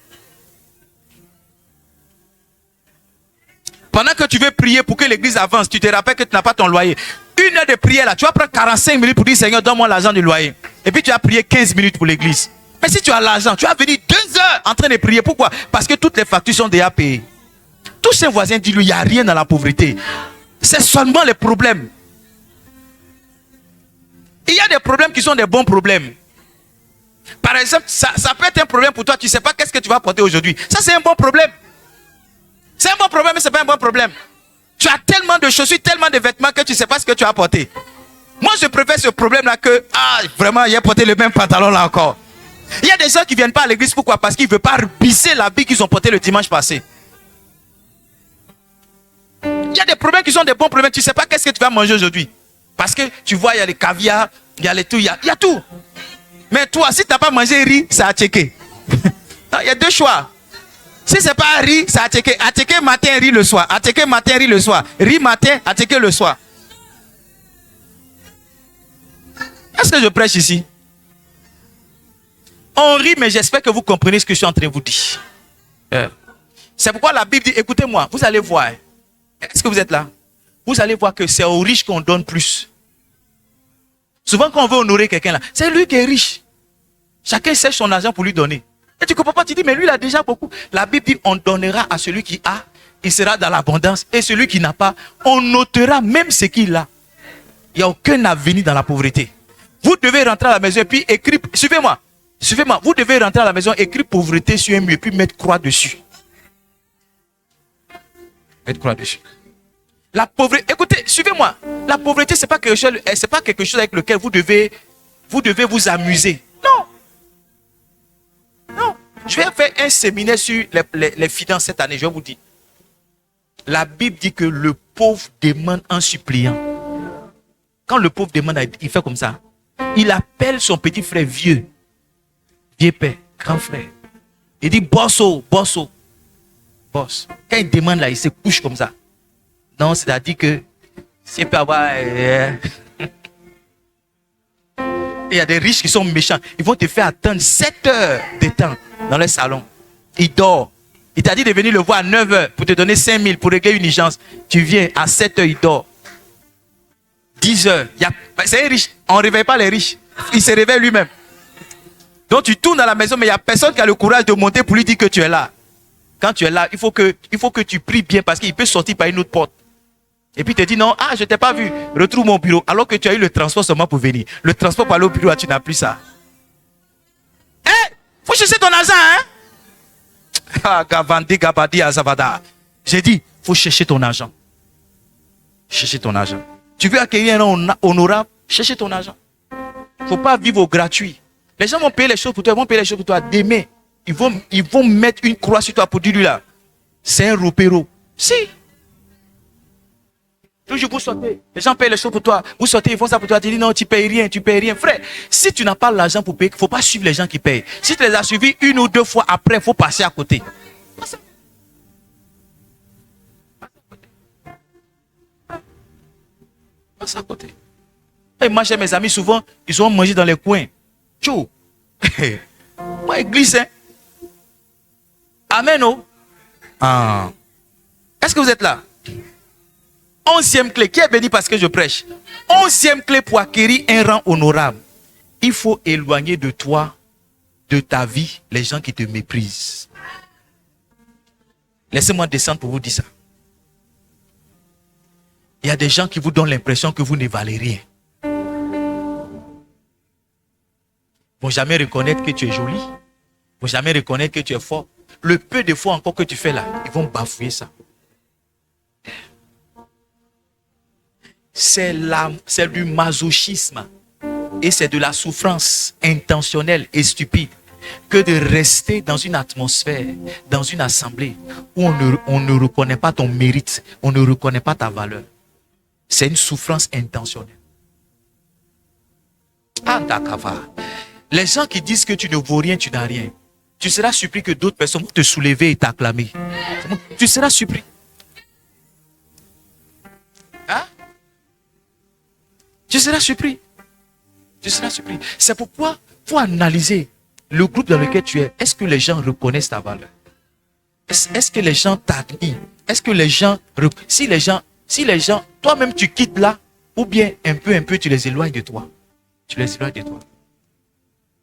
Pendant que tu veux prier pour que l'église avance, tu te rappelles que tu n'as pas ton loyer. 1 heure de prière là, tu vas prendre 45 minutes pour dire Seigneur, donne-moi l'argent du loyer. Et puis tu vas prier 15 minutes pour l'église. Mais si tu as l'argent, tu vas venir 2 heures en train de prier. Pourquoi? Parce que toutes les factures sont déjà payées. Touche un voisin, dis-lui, il n'y a rien dans la pauvreté. C'est seulement les problèmes. Il y a des problèmes qui sont des bons problèmes. Par exemple, ça peut être un problème pour toi. Tu ne sais pas qu'est-ce que tu vas porter aujourd'hui. Ça, c'est un bon problème. C'est un bon problème, mais ce n'est pas un bon problème. Tu as tellement de chaussures, tellement de vêtements que tu ne sais pas ce que tu as porté. Moi, je préfère ce problème-là que, vraiment, il a porté le même pantalon là encore. Il y a des gens qui ne viennent pas à l'église. Pourquoi? Parce qu'ils ne veulent pas bisser l'habit qu'ils ont porté le dimanche passé. Il y a des problèmes qui sont des bons problèmes. Tu ne sais pas qu'est-ce que tu vas manger aujourd'hui. Parce que tu vois, il y a les caviar, il y a les tout, il y a tout. Mais toi, si tu n'as pas mangé riz, c'est à checker. Il y a deux choix. Si ce n'est pas riz, c'est à checker. À checker matin, riz le soir. À checker matin, riz le soir. Riz matin, à checker le soir. Est-ce que je prêche ici? On rit, mais j'espère que vous comprenez ce que je suis en train de vous dire. C'est pourquoi la Bible dit, écoutez-moi, vous allez voir. Est-ce que vous êtes là? vous allez voir que c'est aux riches qu'on donne plus. Souvent, quand on veut honorer quelqu'un là, c'est lui qui est riche. Chacun sèche son argent pour lui donner. Et tu ne comprends pas, tu dis, mais lui, il a déjà beaucoup. La Bible dit, on donnera à celui qui a, il sera dans l'abondance. Et celui qui n'a pas, on notera même ce qu'il a. Il n'y a aucun avenir dans la pauvreté. Vous devez rentrer à la maison et puis écrire, suivez-moi, vous devez rentrer à la maison, écrire pauvreté sur un mur et puis mettre croix dessus. Mettre croix dessus. La pauvreté, écoutez, suivez-moi. La pauvreté, ce n'est pas quelque chose avec lequel vous devez vous amuser. Non. Non. Je vais faire un séminaire sur les finances cette année, je vais vous dire. La Bible dit que le pauvre demande en suppliant. Quand le pauvre demande, il fait comme ça. Il appelle son petit frère vieux père, grand frère. Il dit, boss. Quand il demande là, il se couche comme ça. Non, c'est-à-dire que s'il peut avoir... Il y a des riches qui sont méchants. Ils vont te faire attendre 7 heures de temps dans le salon. Il dort. Il t'a dit de venir le voir à 9 heures pour te donner 5 000 pour régler une urgence. Tu viens à 7 heures, il dort. 10 heures. C'est un riche. On ne réveille pas les riches. Il se réveille lui-même. Donc tu tournes à la maison, mais il n'y a personne qui a le courage de monter pour lui dire que tu es là. Quand tu es là, il faut que tu pries bien parce qu'il peut sortir par une autre porte. Et puis il te dit non, je ne t'ai pas vu, retrouve mon bureau. Alors que tu as eu le transport seulement pour venir. Le transport pour aller au bureau, tu n'as plus ça. Faut chercher ton argent, hein? Gavandi, Gabadi, Azavada. J'ai dit, faut chercher ton argent. Chercher ton argent. Tu veux accueillir un homme honorable, chercher ton argent. Faut pas vivre au gratuit. Les gens vont payer les choses pour toi, Demain, ils vont mettre une croix sur toi pour dire lui là. C'est un ropéro. Si. Toujours vous sortez. Les gens payent les choses pour toi. Vous sortez, ils font ça pour toi. Tu dis non, tu payes rien. Frère, si tu n'as pas l'argent pour payer, il ne faut pas suivre les gens qui payent. Si tu les as suivis 1 ou 2 fois après, il faut passer à côté. Passe à côté. Et moi, chez mes amis, souvent, ils ont mangé dans les coins. Tchou. Moi, église, hein. Amen, oh. Est-ce que vous êtes là? 11e clé. Qui est béni parce que je prêche? 11e clé pour acquérir un rang honorable. Il faut éloigner de toi, de ta vie, les gens qui te méprisent. Laissez-moi descendre pour vous dire ça. Il y a des gens qui vous donnent l'impression que vous ne valez rien. Ils ne vont jamais reconnaître que tu es joli. Ils ne vont jamais reconnaître que tu es fort. Le peu de fois encore que tu fais là, ils vont bafouiller ça. C'est du masochisme et c'est de la souffrance intentionnelle et stupide que de rester dans une atmosphère, dans une assemblée où on ne reconnaît pas ton mérite, on ne reconnaît pas ta valeur. C'est une souffrance intentionnelle. Les gens qui disent que tu ne vaux rien, tu n'as rien. Tu seras surpris que d'autres personnes vont te soulever et t'acclamer. Tu seras surpris. Hein? Tu seras surpris. Tu seras surpris. C'est pourquoi il faut analyser le groupe dans lequel tu es. Est-ce que les gens reconnaissent ta valeur? Est-ce que les gens t'admirent? Est-ce que les gens... Si les gens, toi-même tu quittes là, ou bien un peu, tu les éloignes de toi. Tu les éloignes de toi.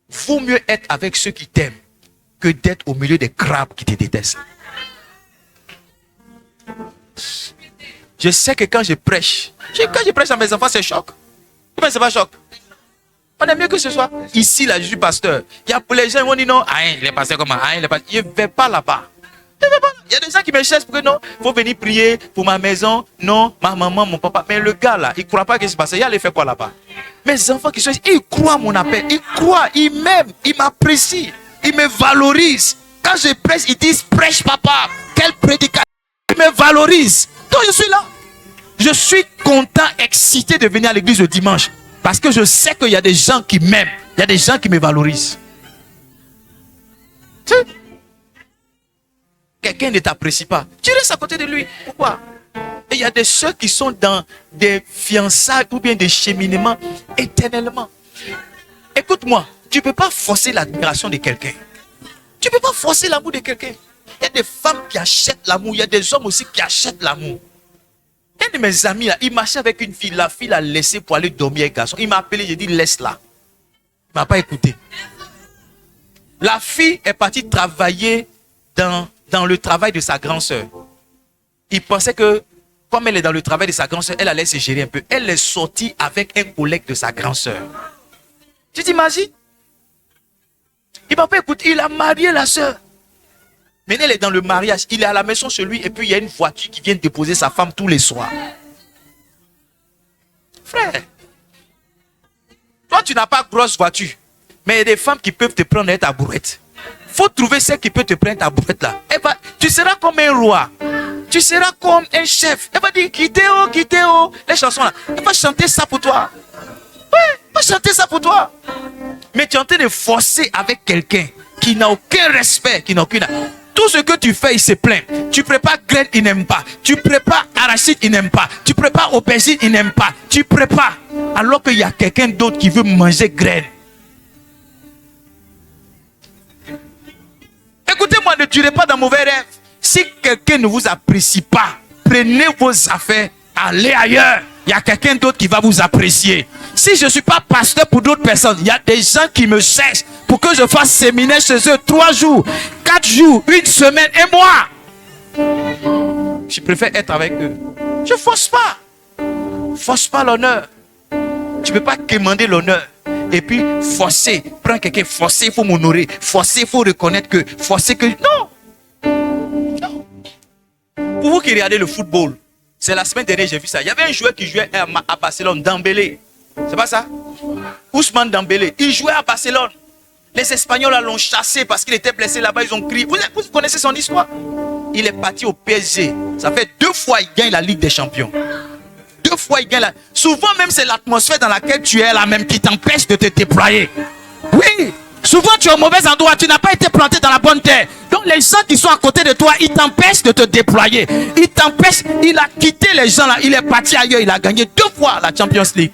Vaut mieux être avec ceux qui t'aiment que d'être au milieu des crabes qui te détestent. Je sais que quand je prêche à mes enfants, c'est choc. Mais c'est pas choc. On est mieux que ce soit. Ici, là, je suis pasteur. Il y a les gens qui vont dire non, il est pasteur comment? Il ne vais pas là-bas. Il y a des gens qui me cherchent pour que non, il faut venir prier pour ma maison. Non, ma maman, mon papa. Mais le gars là, il ne croit pas que c'est passé. Il allait faire quoi là-bas? Mes enfants qui sont ici, ils croient à mon appel. Ils croient, ils m'aiment, ils m'apprécient, ils me valorisent. Quand je prêche, ils disent prêche papa. Quel prédicateur. Ils me valorisent. Donc je suis là. Je suis content, excité de venir à l'église le dimanche. Parce que je sais qu'il y a des gens qui m'aiment. Il y a des gens qui me valorisent. Quelqu'un ne t'apprécie pas. Tu restes à côté de lui. Pourquoi? Et il y a des ceux qui sont dans des fiançailles ou bien des cheminements éternellement. Écoute-moi, tu ne peux pas forcer l'admiration de quelqu'un. Tu ne peux pas forcer l'amour de quelqu'un. Il y a des femmes qui achètent l'amour. Il y a des hommes aussi qui achètent l'amour. Un de mes amis, là, il marchait avec une fille. La fille l'a laissé pour aller dormir avec un garçon. Il m'a appelé, j'ai dit, laisse-la. Il ne m'a pas écouté. La fille est partie travailler dans le travail de sa grande sœur. Il pensait que, comme elle est dans le travail de sa grande sœur, elle allait se gérer un peu. Elle est sortie avec un collègue de sa grande sœur. Tu t'imagines? Il ne m'a pas écouté. Il a marié la sœur. Maintenant, elle est dans le mariage. Il est à la maison chez lui. Et puis, il y a une voiture qui vient déposer sa femme tous les soirs. Frère, toi, tu n'as pas grosse voiture. Mais il y a des femmes qui peuvent te prendre ta bourrette. Il faut trouver celle qui peut te prendre ta bourrette là. Tu seras comme un roi. Tu seras comme un chef. Elle va dire, quittez oh. Les chansons là. Elle va chanter ça pour toi. Ouais, elle va chanter ça pour toi. Mais tu es en train de forcer avec quelqu'un qui n'a aucun respect, qui n'a aucune... Tout ce que tu fais, il se plaint. Tu prépares graines, il n'aime pas. Tu prépares arachide, il n'aime pas. Tu prépares aubergine, il n'aime pas. Tu prépares. Alors qu'il y a quelqu'un d'autre qui veut manger graines. Écoutez-moi, ne durez pas dans mauvais rêves. Si quelqu'un ne vous apprécie pas, prenez vos affaires, allez ailleurs. Il y a quelqu'un d'autre qui va vous apprécier. Si je ne suis pas pasteur pour d'autres personnes, il y a des gens qui me cherchent pour que je fasse séminaire chez eux 3 jours, 4 jours, 1 semaine, un mois. Je préfère être avec eux. Je ne force pas. Force pas l'honneur. Tu ne peux pas quémander l'honneur. Et puis forcer, prendre quelqu'un, forcer, il faut m'honorer. Forcer, il faut reconnaître que, forcer que... Non. Non. Pour vous qui regardez le football, c'est la semaine dernière j'ai vu ça. Il y avait un joueur qui jouait à Barcelone, Dembélé. C'est pas ça? Ousmane Dembélé. Il jouait à Barcelone. Les Espagnols l'ont chassé parce qu'il était blessé là-bas. Ils ont crié. Vous connaissez son histoire? Il est parti au PSG. Ça fait 2 fois qu'il gagne la Ligue des Champions. 2 fois il gagne la... Souvent même c'est l'atmosphère dans laquelle tu es là même qui t'empêche de te déployer. Oui. Souvent tu es au mauvais endroit. Tu n'as pas été planté dans la bonne terre. Donc les gens qui sont à côté de toi, ils t'empêchent de te déployer. Ils t'empêchent. Il a quitté les gens là. Il est parti ailleurs. Il a gagné 2 fois la Champions League.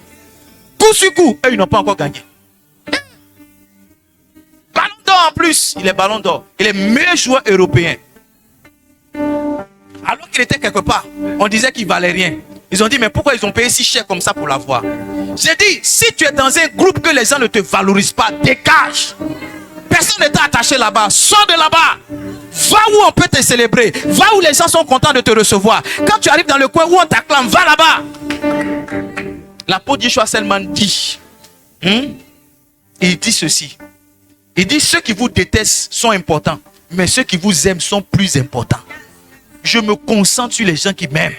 Coup sur coup. Et ils n'ont pas encore gagné. Ballon d'or en plus. Il est ballon d'or. Il est meilleur joueur européen. Alors qu'il était quelque part, on disait qu'il valait rien. Ils ont dit, mais pourquoi ils ont payé si cher comme ça pour l'avoir? J'ai dit, si tu es dans un groupe que les gens ne te valorisent pas, dégage. Personne n'est attaché là-bas. Sors de là-bas. Va où on peut te célébrer. Va où les gens sont contents de te recevoir. Quand tu arrives dans le coin où on t'acclame, va là-bas. L'apôtre Yeshua Selman dit, il dit ceci. Il dit, ceux qui vous détestent sont importants, mais ceux qui vous aiment sont plus importants. Je me concentre sur les gens qui m'aiment.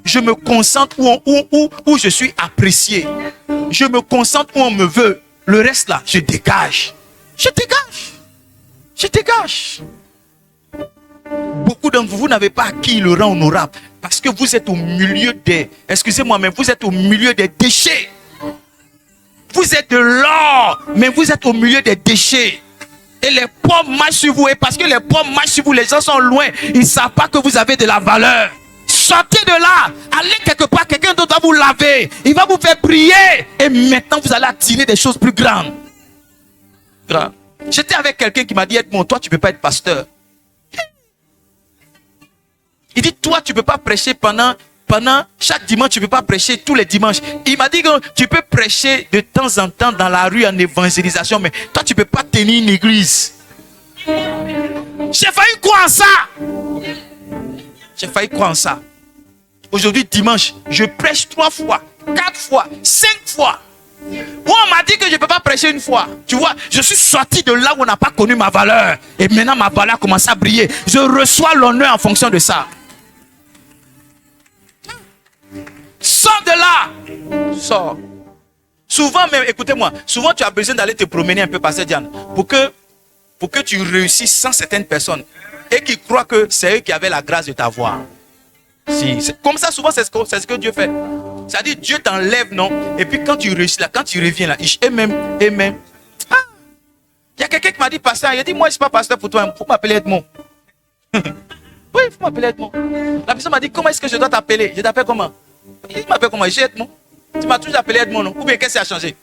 Je me concentre où je suis apprécié. Je me concentre où on me veut. Le reste là, je dégage. Je dégage. Je dégage. Beaucoup d'entre vous, vous n'avez pas acquis le rang honorable. Parce que vous êtes au milieu des... Excusez-moi, mais vous êtes au milieu des déchets. Vous êtes de l'or, mais vous êtes au milieu des déchets. Et les pommes marchent sur vous. Et parce que les pommes marchent sur vous, les gens sont loin. Ils ne savent pas que vous avez de la valeur. Sortez de là. Allez quelque part. Quelqu'un d'autre va vous laver. Il va vous faire prier. Et maintenant, vous allez attirer des choses plus grandes. J'étais avec quelqu'un qui m'a dit, Edmond, toi, tu ne peux pas être pasteur. Il dit, toi, tu ne peux pas prêcher pendant chaque dimanche, tu ne peux pas prêcher tous les dimanches. Il m'a dit que tu peux prêcher de temps en temps dans la rue en évangélisation, mais toi, tu ne peux pas tenir une église. J'ai failli croire en ça. J'ai failli croire en ça. Aujourd'hui, dimanche, je prêche 3 fois, 4 fois, 5 fois. Moi, on m'a dit que je ne peux pas prêcher une fois. Tu vois, je suis sorti de là où on n'a pas connu ma valeur. Et maintenant, ma valeur commence à briller. Je reçois l'honneur en fonction de ça. Sors de là. Sors. Souvent même, écoutez-moi, souvent tu as besoin d'aller te promener un peu, Pasteur Diane, pour que tu réussisses sans certaines personnes et qui croient que c'est eux qui avaient la grâce de t'avoir. Si, comme ça, souvent, c'est ce que Dieu fait. C'est-à-dire, Dieu t'enlève, non? Et puis quand tu réussis là, quand tu reviens là, et même. Ah! Il y a quelqu'un qui m'a dit, pasteur, il a dit, moi, je ne suis pas pasteur pour toi, il faut m'appeler Edmond. Oui, il faut m'appeler Edmond. La personne m'a dit, comment est-ce que je dois t'appeler? Je t'appelle comment? Il m'appelle comment? J'ai Edmond. Tu m'as toujours appelé Edmond, non? Ou bien qu'est-ce qui a changé?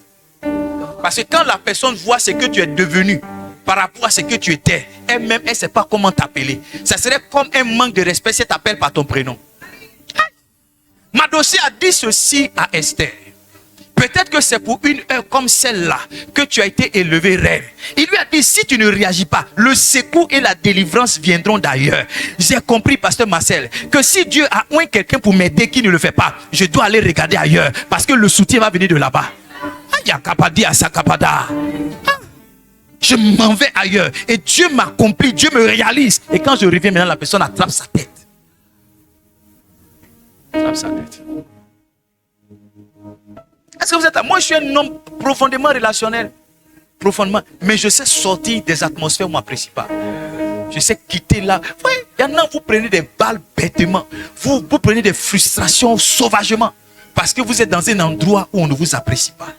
Parce que quand la personne voit ce que tu es devenu par rapport à ce que tu étais, elle-même, elle ne sait pas comment t'appeler. Ça serait comme un manque de respect si elle t'appelle par ton prénom. Mardochée a dit ceci à Esther. Peut-être que c'est pour une heure comme celle-là que tu as été élevé reine. Il lui a dit, si tu ne réagis pas, le secours et la délivrance viendront d'ailleurs. J'ai compris, pasteur Marcel, que si Dieu a oint quelqu'un pour m'aider qui ne le fait pas, je dois aller regarder ailleurs parce que le soutien va venir de là-bas. Je m'en vais ailleurs et Dieu m'accomplit, Dieu me réalise. Et quand je reviens maintenant, la personne attrape sa tête. Attrape sa tête. Est-ce que vous êtes là? Moi, je suis un homme profondément relationnel. Profondément. Mais je sais sortir des atmosphères où on ne m'apprécie pas. Je sais quitter là. Il y en a, vous prenez des balles bêtement. Vous prenez des frustrations sauvagement. Parce que vous êtes dans un endroit où on ne vous apprécie pas.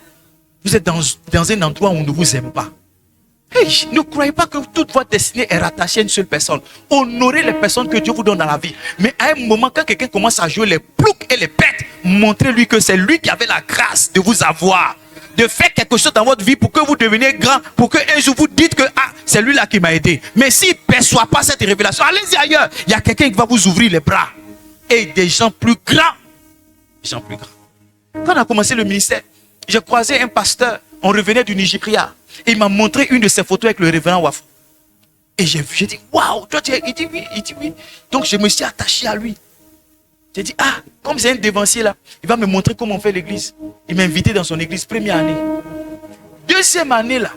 Vous êtes dans un endroit où on ne vous aime pas. Hey, ne croyez pas que toute votre destinée est rattachée à une seule personne. Honorez les personnes que Dieu vous donne dans la vie. Mais à un moment, quand quelqu'un commence à jouer les ploucs et les pètes, montrez-lui que c'est lui qui avait la grâce de vous avoir. De faire quelque chose dans votre vie pour que vous deveniez grand. Pour qu'un jour vous dites que c'est lui là qui m'a aidé. Mais s'il ne perçoit pas cette révélation, allez-y ailleurs. Il y a quelqu'un qui va vous ouvrir les bras. Et des gens plus grands. Des gens plus grands. Quand on a commencé le ministère, j'ai croisé un pasteur. On revenait du Nigeria. Et il m'a montré une de ses photos avec le révérend Wafou. Et j'ai dit, waouh, il dit oui, il dit oui. Donc je me suis attaché à lui. J'ai dit, comme c'est un dévancier là, il va me montrer comment on fait l'église. Il m'a invité dans son église, première année. Deuxième année là,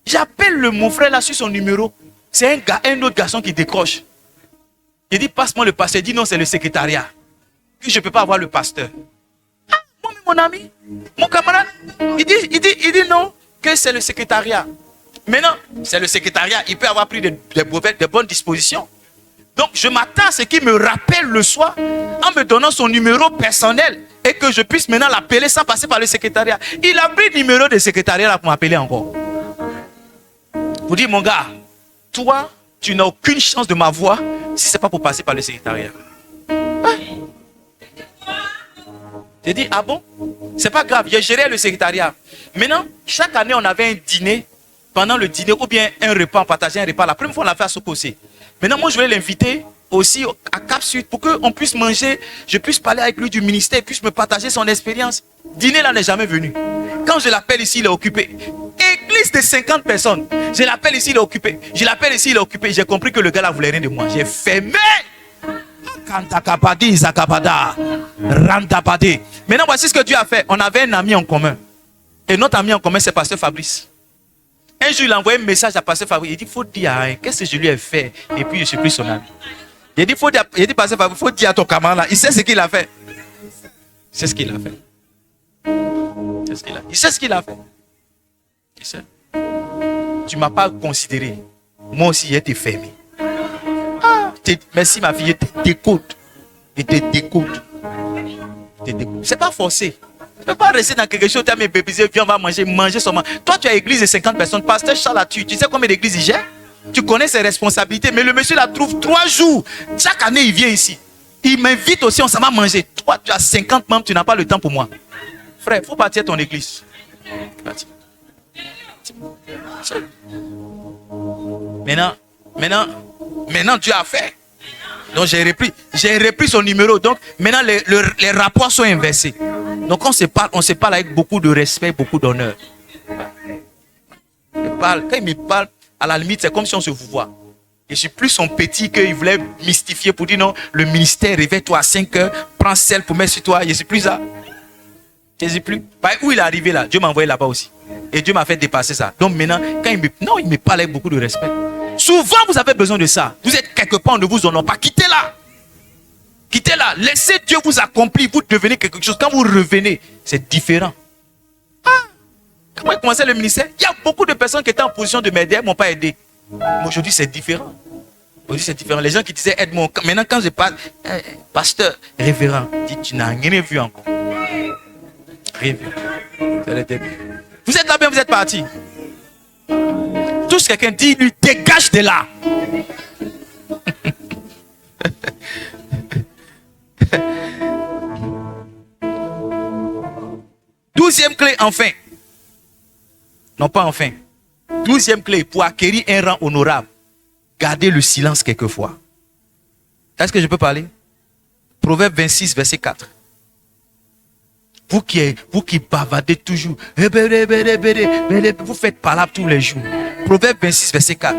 j'appelle mon frère là sur son numéro. C'est un autre garçon qui décroche. Il dit, passe-moi le pasteur. Il dit, non, c'est le secrétariat. Puis je ne peux pas avoir le pasteur. Moi, mon ami, mon camarade, il dit non. Que c'est le secrétariat. Maintenant, c'est le secrétariat. Il peut avoir pris de bonnes dispositions. Donc, je m'attends à ce qu'il me rappelle le soir en me donnant son numéro personnel et que je puisse maintenant l'appeler sans passer par le secrétariat. Il a pris le numéro de secrétariat là pour m'appeler encore. Vous dites, mon gars, toi, tu n'as aucune chance de m'avoir si ce n'est pas pour passer par le secrétariat. J'ai dit, ah bon? C'est pas grave, j'ai géré le secrétariat. Maintenant, chaque année, on avait un dîner. Pendant le dîner, ou bien un repas, on partageait un repas. La première fois, on l'a fait à Sokosé. Maintenant, moi, je voulais l'inviter aussi à Cap Sud pour qu'on puisse manger, je puisse parler avec lui du ministère, puisse me partager son expérience. Dîner là n'est jamais venu. Quand je l'appelle ici, il est occupé. Église de 50 personnes. Je l'appelle ici, il est occupé. Je l'appelle ici, il est occupé. J'ai compris que le gars là voulait rien de moi. J'ai fermé. Maintenant, voici ce que Dieu a fait. On avait un ami en commun. Et notre ami en commun, c'est pasteur Fabrice. Un jour, il a envoyé un message à pasteur Fabrice. Il dit, il faut dire, qu'est-ce que je lui ai fait? Et puis, je suis plus son ami. Il dit, pasteur Fabrice, il faut dire à ton camarade là. Il sait ce qu'il a fait. Il sait ce qu'il a fait. Il sait ce qu'il a fait. Il sait. Tu ne m'as pas considéré. Moi aussi, j'ai été fermé. Merci ma fille, je te découte. Je te découte. C'est pas forcé. Tu ne peux pas rester dans quelque chose, tu as mes bébés, viens, on va manger seulement. Toi, tu as une église de 50 personnes, pasteur Charles, tu sais combien d'églises il gère? Tu connais ses responsabilités, mais le monsieur la trouve 3 jours. Chaque année, il vient ici. Il m'invite aussi, on s'en va manger. Toi, tu as 50 membres, tu n'as pas le temps pour moi. Frère, il faut partir à ton église. Maintenant, Dieu a fait. Donc, j'ai repris son numéro. Donc, maintenant, les rapports sont inversés. Donc, on se parle avec beaucoup de respect, beaucoup d'honneur. Quand il me parle, à la limite, c'est comme si on se voit. Je suis plus son petit qu'il voulait mystifier pour dire non, le ministère, réveille-toi à 5 heures, prends celle pour mettre sur toi. Je ne suis plus là. Je ne suis plus. Où il est arrivé là, Dieu m'a envoyé là-bas aussi. Et Dieu m'a fait dépasser ça. Donc maintenant, quand il me parle avec beaucoup de respect. Souvent, vous avez besoin de ça. Vous êtes quelque part, on ne vous honore pas. Quittez-la. Quittez-la. Laissez Dieu vous accomplir. Vous devenez quelque chose. Quand vous revenez, c'est différent. Quand j'ai commencé le ministère, il y a beaucoup de personnes qui étaient en position de m'aider, ne m'ont pas aidé. Aujourd'hui, c'est différent. Aujourd'hui, c'est différent. Les gens qui disaient aide-moi. Maintenant, quand je parle, pasteur, révérend, dit tu n'as rien vu encore. Rien vu. C'est le début. Vous êtes là bien, vous êtes parti. Touche quelqu'un, dis-lui, dégage de là. Douzième clé, enfin. Non, pas enfin. 12e clé pour acquérir un rang honorable. Gardez le silence quelquefois. Est-ce que je peux parler? Proverbe 26, verset 4. vous qui bavardez toujours, vous faites palabre tous les jours. Proverbe 26, verset 4.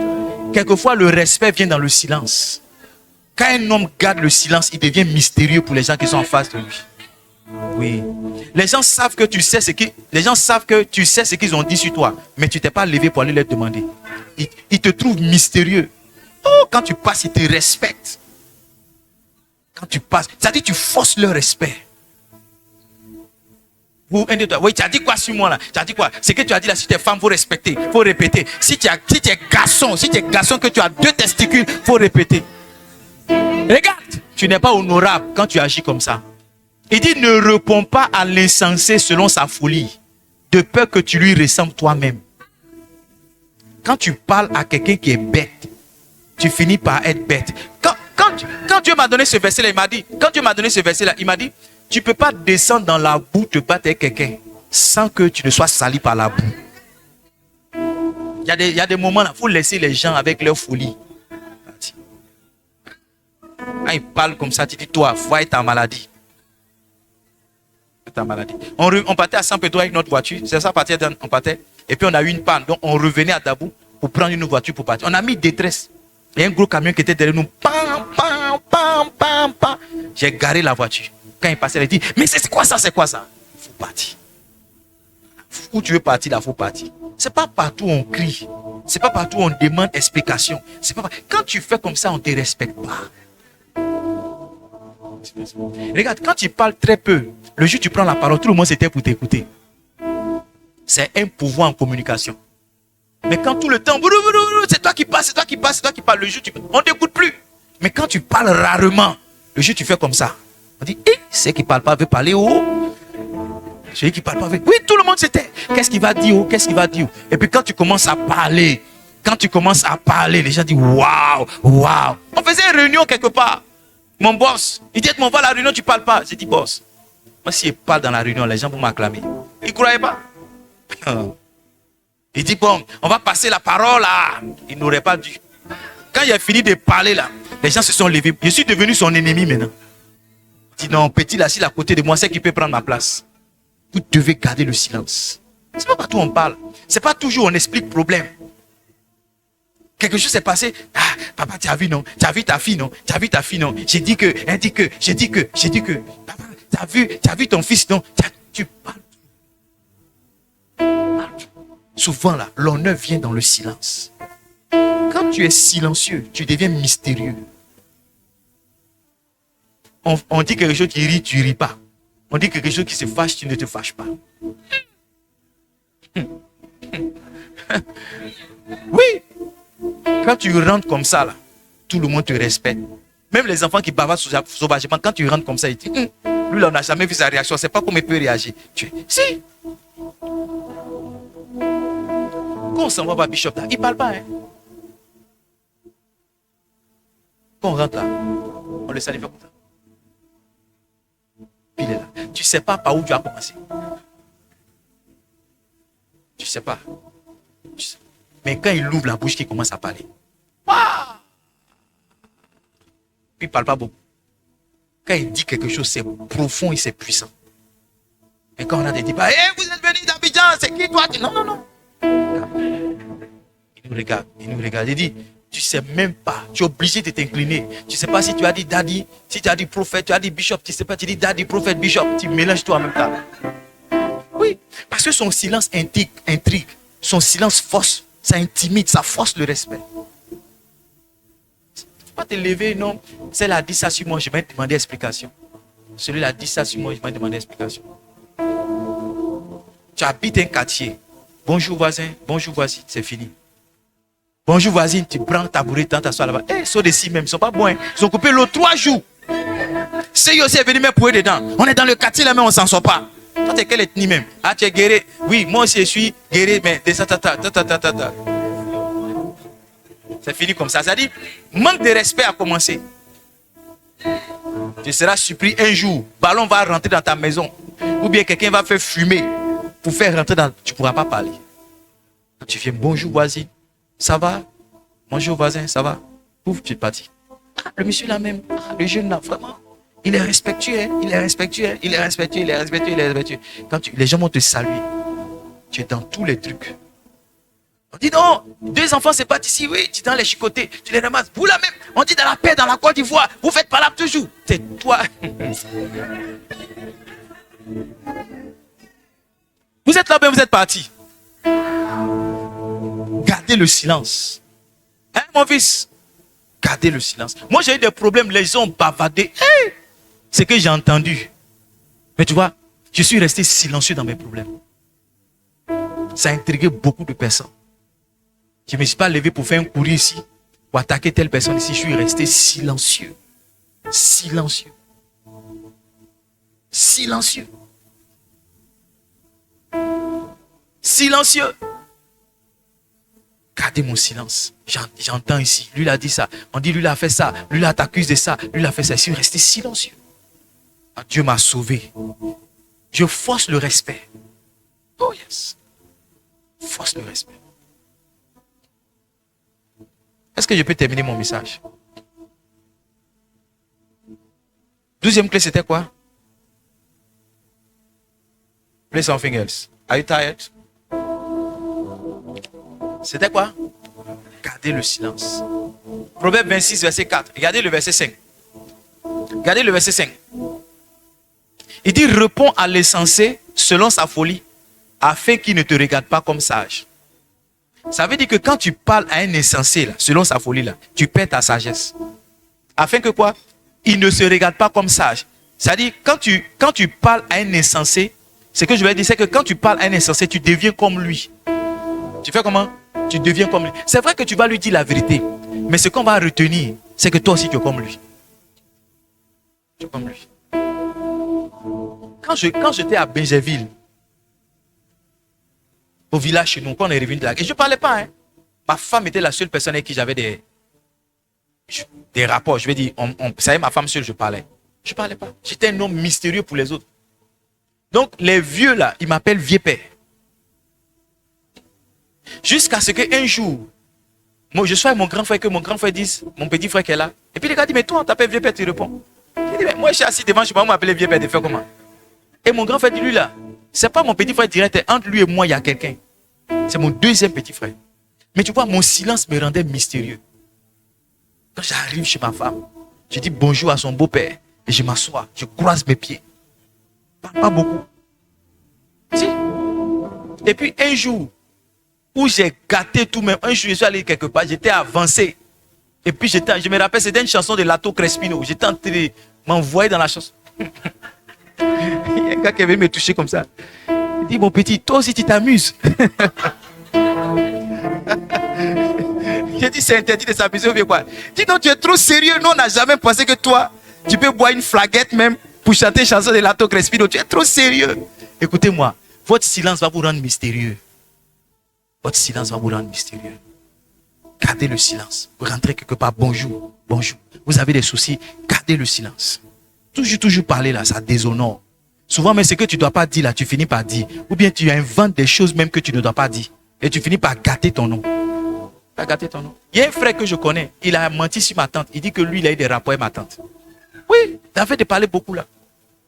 Quelquefois, le respect vient dans le silence. Quand un homme garde le silence, il devient mystérieux pour les gens qui sont en face de lui. Oui. Les gens savent que tu sais ce qu'ils ont dit sur toi, mais tu t'es pas levé pour aller leur demander. Ils te trouvent mystérieux. Oh, quand tu passes, ils te respectent. Quand tu passes, ça dit tu forces leur respect. Oui, tu as dit quoi sur moi là? Tu as dit quoi? C'est que tu as dit là, si tu es femme, il faut respecter, il faut répéter. Si tu es garçon, que tu as 2 testicules, il faut répéter. Regarde, tu n'es pas honorable quand tu agis comme ça. Il dit ne réponds pas à l'insensé selon sa folie, de peur que tu lui ressembles toi-même. Quand tu parles à quelqu'un qui est bête, tu finis par être bête. Quand Dieu m'a donné ce verset-là, il m'a dit, tu ne peux pas descendre dans la boue, te battre avec quelqu'un sans que tu ne sois sali par la boue. Il y a des moments là, il faut laisser les gens avec leur folie. Quand ils parlent comme ça, tu dis, toi, vois ta maladie. On partait à Saint-Pédro avec notre voiture. C'est ça, on partait. Et puis on a eu une panne. Donc on revenait à Dabou pour prendre une voiture pour partir. On a mis détresse. Il y a un gros camion qui était derrière nous. Pam, pam, pam, pam, pam. J'ai garé la voiture. Quand il passait, il a dit, mais c'est quoi ça? Il faut partir. Où tu veux partir, là, il faut partir. C'est pas partout où on crie. C'est pas partout où on demande explication. Quand tu fais comme ça, on ne te respecte pas. Regarde, quand tu parles très peu, le jour où tu prends la parole, tout le monde s'était pour t'écouter. C'est un pouvoir en communication. Mais quand tout le temps, c'est toi qui passes, le jour on ne t'écoute plus. Mais quand tu parles rarement, le jour où tu fais comme ça, on dit, c'est qui ne parle pas veut parler haut. Celui qui ne parle pas veut. Oui, tout le monde s'était. Qu'est-ce qu'il va dire? Et puis quand tu commences à parler, les gens disent, waouh. On faisait une réunion quelque part. Mon boss, il dit, on va à la réunion, tu ne parles pas. J'ai dit, boss, moi si je parle dans la réunion, les gens vont m'acclamer. Il ne croyait pas. Il dit, bon, on va passer la parole là. Il n'aurait pas dû. Quand il a fini de parler là, les gens se sont levés. Je suis devenu son ennemi maintenant. Il dit, non, petit là, s'il est à côté de moi, c'est qui peut prendre ma place. Vous devez garder le silence. C'est pas partout on parle. C'est pas toujours on explique problème. Quelque chose s'est passé. Ah, papa, tu as vu, non? Tu as vu ta fille, non? J'ai dit que. Papa, tu as vu ton fils, non? Tu parles. Souvent là, l'honneur vient dans le silence. Quand tu es silencieux, tu deviens mystérieux. On dit quelque chose qui rit, tu ne ris pas. On dit quelque chose qui se fâche, tu ne te fâches pas. Oui. Quand tu rentres comme ça, là, tout le monde te respecte. Même les enfants qui bavardent sauvagement, quand tu rentres comme ça, ils disent, lui, là, on n'a jamais vu sa réaction. C'est pas comment il peut réagir. Si. Quand on s'en va voir Bishop, là, il ne parle pas. Hein. Quand on rentre là, on le salue pas comme ça. Puis il est là. Tu ne sais pas par où tu as commencé. Tu ne sais pas. Mais quand il ouvre la bouche, il commence à parler. Waouh! Puis il ne parle pas beaucoup. Quand il dit quelque chose, c'est profond et c'est puissant. Et quand on a des débats, vous êtes venu d'Abidjan, c'est qui toi? Non. Il nous regarde, il dit, tu ne sais même pas, tu es obligé de t'incliner. Tu ne sais pas si tu as dit daddy, si tu as dit prophète, tu as dit bishop, tu ne sais pas, tu dis daddy, prophète, bishop, tu mélanges toi en même temps. Oui, parce que son silence intrigue, son silence force, ça intimide, ça force le respect. Tu ne peux pas te lever, non. Celle a dit ça sur moi, je vais te demander explication. Celui-là a dit ça sur moi, je vais te demander explication. Tu habites un quartier. Bonjour voisin, bonjour voisine, c'est fini. Bonjour voisine, tu prends ta bourrée, tu t'assois là-bas. Ils sont d'ici même, ils ne sont pas bons. Hein. Ils ont coupé l'eau 3 jours. C'est aussi venu me pouiller dedans. On est dans le quartier là, mais on ne s'en sort pas. Toi, tu es quelle ethnie même? Ah, tu es guéri. Oui, moi aussi je suis guéri, mais c'est fini comme ça. Ça dit, manque de respect a commencé. Tu seras surpris un jour. Ballon va rentrer dans ta maison. Ou bien quelqu'un va faire fumer. Pour faire rentrer dans... Tu ne pourras pas parler. Quand tu viens, bonjour voisine. Ça va? Bonjour voisin, ça va? Ouf, tu es parti. Ah, le monsieur là même. Ah, le jeune là, vraiment. Il est respectueux, hein? Il est respectueux, hein? Il est respectueux, il est respectueux, il est respectueux. Quand les gens vont te saluer, tu es dans tous les trucs. On dit non, 2 enfants c'est pas ici, oui, tu es dans les chicotés, tu les ramasses. Vous là même, on dit dans la paix, dans la Côte d'Ivoire, vous faites pas là toujours. C'est toi. Vous êtes là, ben vous êtes parti. Gardez le silence. Hein, mon fils? Gardez le silence. Moi, j'ai eu des problèmes, les gens ont bavardé. Hey! C'est que j'ai entendu. Mais tu vois, je suis resté silencieux dans mes problèmes. Ça a intrigué beaucoup de personnes. Je ne me suis pas levé pour faire un courrier ici, pour attaquer telle personne ici. Je suis resté silencieux. Silencieux. Silencieux. Silencieux. Gardez mon silence. J'entends ici. Lui, il a dit ça. On dit, lui, il a fait ça. Lui, il t'accuse de ça. Lui, il a fait ça. Je suis resté silencieux. Dieu m'a sauvé. Je force le respect. Oh yes. Force le respect. Est-ce que je peux terminer mon message? 12e clé, c'était quoi? Play something else. Are you tired? C'était quoi? Gardez le silence. Proverbe 26, verset 4. Regardez le verset 5. Regardez le verset 5. Il dit, réponds à l'insensé selon sa folie, afin qu'il ne te regarde pas comme sage. Ça veut dire que quand tu parles à un insensé, là, selon sa folie, là, tu perds ta sagesse. Afin que quoi? Il ne se regarde pas comme sage. C'est-à-dire, quand tu parles à un insensé, ce que je vais dire, c'est que quand tu parles à un insensé, tu deviens comme lui. Tu fais comment? Tu deviens comme lui. C'est vrai que tu vas lui dire la vérité, mais ce qu'on va retenir, c'est que toi aussi tu es comme lui. Tu es comme lui. Quand j'étais à Benjerville, au village chez nous, quand on est revenu de là, et je ne parlais pas, hein. Ma femme était la seule personne avec qui j'avais des rapports. Je vais dire, vous savez, ma femme seule, je parlais. Je ne parlais pas. J'étais un homme mystérieux pour les autres. Donc, les vieux là, ils m'appellent vieux père. Jusqu'à ce qu'un jour, moi, je sois avec mon grand frère, que mon grand frère dise, mon petit frère qui est là. Et puis les gars disent, mais toi, on t'appelle vieux père, tu réponds. Je dis, mais moi, je suis assis devant, je ne sais pas, on m'appelle vieux père, de faire comment? Et mon grand frère dit, lui là, c'est pas mon petit frère direct, entre lui et moi, il y a quelqu'un. C'est mon deuxième petit frère. Mais tu vois, mon silence me rendait mystérieux. Quand j'arrive chez ma femme, je dis bonjour à son beau-père et je m'assois, je croise mes pieds. Pas beaucoup. Si. Et puis un jour, où j'ai gâté tout même, un jour je suis allé quelque part, j'étais avancé. Et puis je me rappelle, c'était une chanson de Lato Crespino. J'étais en train de m'envoyer dans la chanson. Il y a un gars qui est venu me toucher comme ça. Il dit, mon petit, toi aussi tu t'amuses. J'ai dit, c'est interdit de s'amuser ou bien quoi? Dis non, tu es trop sérieux. Nous, on n'a jamais pensé que toi, tu peux boire une flaguette même pour chanter une chanson de Lato Crespino. Tu es trop sérieux. Écoutez-moi, votre silence va vous rendre mystérieux. Votre silence va vous rendre mystérieux. Gardez le silence. Vous rentrez quelque part, bonjour, bonjour. Vous avez des soucis, gardez le silence. Toujours parler là, ça déshonore. Souvent, mais ce que tu ne dois pas dire là, tu finis par dire. Ou bien tu inventes des choses même que tu ne dois pas dire. Et tu finis par gâter ton nom. Gâter ton nom. Il y a un frère que je connais, il a menti sur ma tante. Il dit que lui, il a eu des rapports avec ma tante. Oui, il a fait de parler beaucoup là.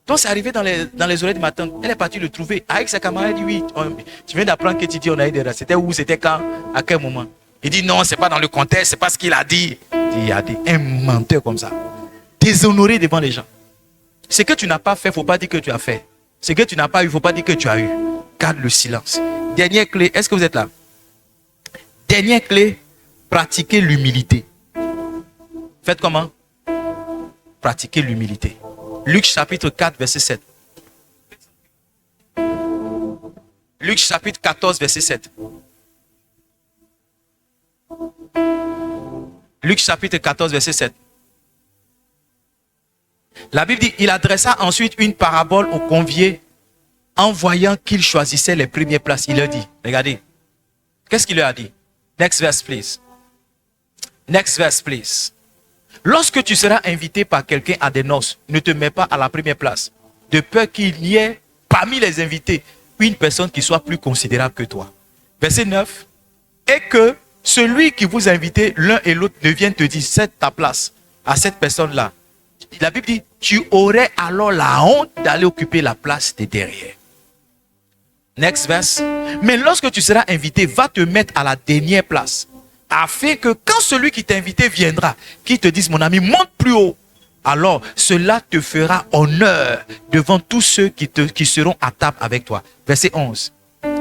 Donc c'est arrivé dans les oreilles de ma tante. Elle est partie le trouver. Avec sa camarade, il dit oui, tu viens d'apprendre que tu dis on a eu des rapports. C'était où, c'était quand, à quel moment? Il dit non, c'est pas dans le contexte, c'est pas ce qu'il a dit. Il a dit un menteur comme ça. Déshonoré devant les gens. Ce que tu n'as pas fait, il ne faut pas dire que tu as fait. Ce que tu n'as pas eu, il ne faut pas dire que tu as eu. Garde le silence. Dernière clé, est-ce que vous êtes là? Dernière clé, pratiquez l'humilité. Faites comment? Pratiquez l'humilité. Luc chapitre 4, verset 7. Luc chapitre 14, verset 7. Luc chapitre 14, verset 7. La Bible dit, il adressa ensuite une parabole aux conviés en voyant qu'ils choisissaient les premières places. Il leur dit, regardez, qu'est-ce qu'il leur a dit? Next verse, please. Next verse, please. Lorsque tu seras invité par quelqu'un à des noces, ne te mets pas à la première place, de peur qu'il y ait parmi les invités une personne qui soit plus considérable que toi. Verset 9. Et que celui qui vous a invité, l'un et l'autre, ne vienne te dire, cède ta place à cette personne-là. La Bible dit, tu aurais alors la honte d'aller occuper la place de derrière. Next verse. Mais lorsque tu seras invité, va te mettre à la dernière place, afin que quand celui qui t'a invité viendra, qu'il te dise, mon ami, monte plus haut. Alors, cela te fera honneur devant tous ceux qui seront à table avec toi. Verset 11.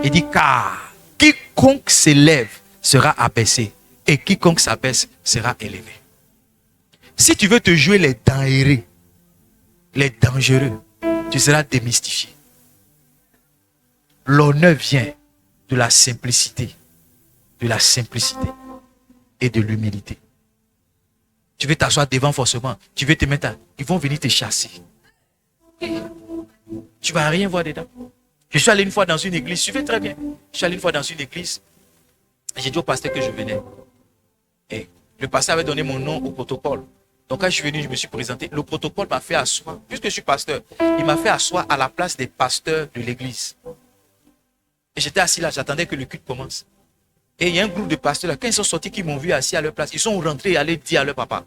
Il dit, car quiconque s'élève sera abaissé, et quiconque s'abaisse sera élevé. Si tu veux te jouer les dangereux, tu seras démystifié. L'honneur vient de la simplicité et de l'humilité. Tu veux t'asseoir devant forcément, tu veux te mettre à... Ils vont venir te chasser. Tu ne vas rien voir dedans. Je suis allé une fois dans une église, je fais très bien. Je suis allé une fois dans une église, j'ai dit au pasteur que je venais. Et le pasteur avait donné mon nom au protocole. Donc quand je suis venu, je me suis présenté. Le protocole m'a fait asseoir, puisque je suis pasteur, il m'a fait asseoir à la place des pasteurs de l'église. Et j'étais assis là, j'attendais que le culte commence. Et il y a un groupe de pasteurs là, quand ils sont sortis, qui m'ont vu assis à leur place, ils sont rentrés et allés dire à leur papa.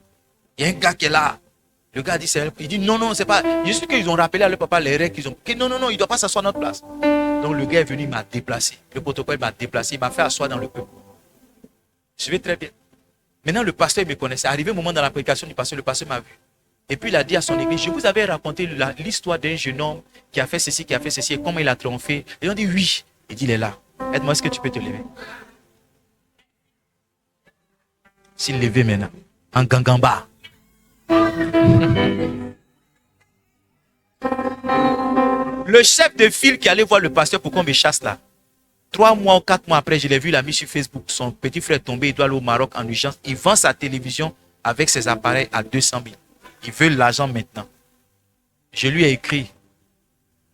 Il y a un gars qui est là. Le gars dit, il dit non, c'est pas. Je sais qu'ils ont rappelé à leur papa les règles qu'ils ont. Non, il ne doit pas s'asseoir à notre place. Donc le gars est venu, il m'a déplacé. Le protocole m'a déplacé, il m'a fait asseoir dans le peuple. Je vais très bien. Maintenant, le pasteur me connaissait. Arrivé au moment dans la prédication du pasteur, le pasteur m'a vu. Et puis il a dit à son église, je vous avais raconté l'histoire d'un jeune homme qui a fait ceci, et comment il a triomphé. Et on dit oui. Il dit, il est là. Aide-moi, est-ce que tu peux te lever? S'il levait maintenant, en gangamba. Le chef de file qui allait voir le pasteur pour qu'on me chasse là. 3 mois ou 4 mois après, je l'ai vu, il a mis sur Facebook. Son petit frère est tombé, il doit aller au Maroc en urgence. Il vend sa télévision avec ses appareils à 200 000. Il veut l'argent maintenant. Je lui ai écrit,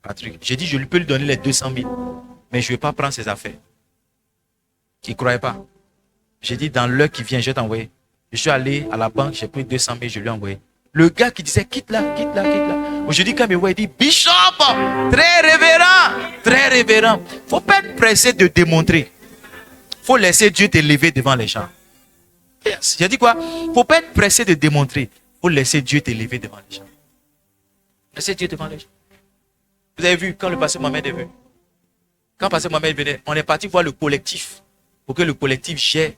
Patrick, j'ai dit, je peux lui donner les 200 000. Mais je ne vais pas prendre ses affaires. Il ne croyait pas. J'ai dit, dans l'heure qui vient, je vais t'envoyer. Je suis allé à la banque, j'ai pris 200 000, je lui ai envoyé. Le gars qui disait, quitte là. Aujourd'hui, quand il me voit, il dit, Bishop, très révérend. Il ne faut pas être pressé de démontrer. Il faut laisser Dieu t'élever devant les gens. Yes. J'ai dit quoi? Il ne faut pas être pressé de démontrer. Il faut laisser Dieu t'élever devant les gens. Laissez Dieu devant les gens. Vous avez vu, quand le pasteur Mohamed est venu, quand le pasteur Mohamed venait, on est parti voir le collectif pour que le collectif gère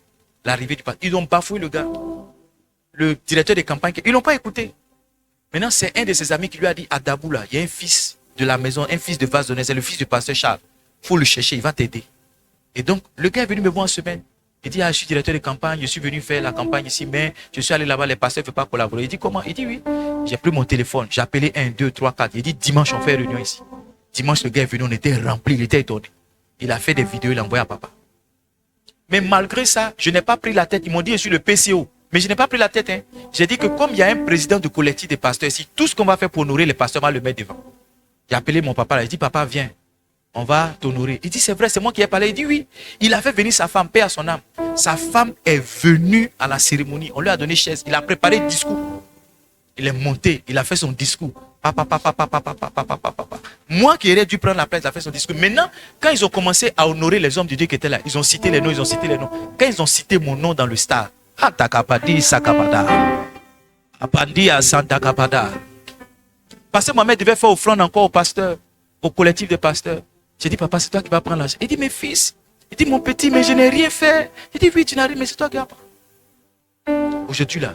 l'arrivée du pasteur. Ils ont bafoué le gars. Le directeur des campagnes, ils n'ont pas écouté. Maintenant, c'est un de ses amis qui lui a dit, à Dabou, là, il y a un fils de la maison, un fils de vase d'honneur, c'est le fils du pasteur Charles. Il faut le chercher, il va t'aider. Et donc, le gars est venu me voir en semaine. Il dit, je suis directeur de campagne, je suis venu faire la campagne ici, mais je suis allé là-bas, les pasteurs ne veulent pas collaborer. Il dit, comment? Il dit, oui. J'ai pris mon téléphone, j'ai appelé 1, 2, 3, 4. Il dit, dimanche, on fait réunion ici. Dimanche, le gars est venu, on était rempli, il était étonné. Il a fait des vidéos, il a envoyé à papa. Mais malgré ça, je n'ai pas pris la tête. Ils m'ont dit, je suis le PCO. Mais je n'ai pas pris la tête. Hein. J'ai dit que comme il y a un président de collectif des pasteurs ici, tout ce qu'on va faire pour honorer les pasteurs, on va le mettre devant. J'ai appelé mon papa, là. Il dit, papa, viens. On va t'honorer. Il dit, c'est vrai, c'est moi qui ai parlé. Il dit, oui. Il a fait venir sa femme, paix à son âme. Sa femme est venue à la cérémonie. On lui a donné chaise. Il a préparé le discours. Il est monté. Il a fait son discours. Papa. Moi qui aurais dû prendre la place, il a fait son discours. Maintenant, quand ils ont commencé à honorer les hommes de Dieu qui étaient là, ils ont cité les noms, Quand ils ont cité mon nom dans le stade, Atakapadi Sakabada. Apandi à Santa Kapada. Pasteur Mohamed devait faire offrande encore au pasteur, au collectif de pasteurs. J'ai dit, papa, c'est toi qui vas prendre l'argent. Il dit, mes fils. Il dit, mon petit, mais je n'ai rien fait. Il dit, oui, tu n'as rien, mais c'est toi qui vas prendre. Aujourd'hui, là,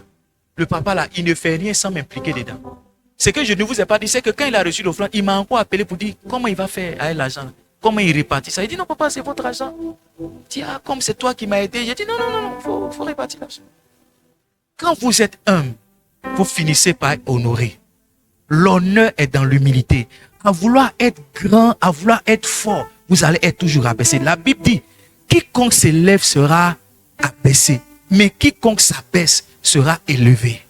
le papa, là, il ne fait rien sans m'impliquer dedans. Ce que je ne vous ai pas dit, c'est que quand il a reçu l'offrande, il m'a encore appelé pour dire comment il va faire avec l'argent. Comment il répartit ça. Il dit, non, papa, c'est votre argent. Il dit, comme c'est toi qui m'as aidé. J'ai dit, non, faut répartir l'argent. Quand vous êtes humble, vous finissez par honorer. L'honneur est dans l'humilité. À vouloir être grand, à vouloir être fort, vous allez être toujours abaissé. La Bible dit, quiconque s'élève sera abaissé, mais quiconque s'abaisse sera élevé.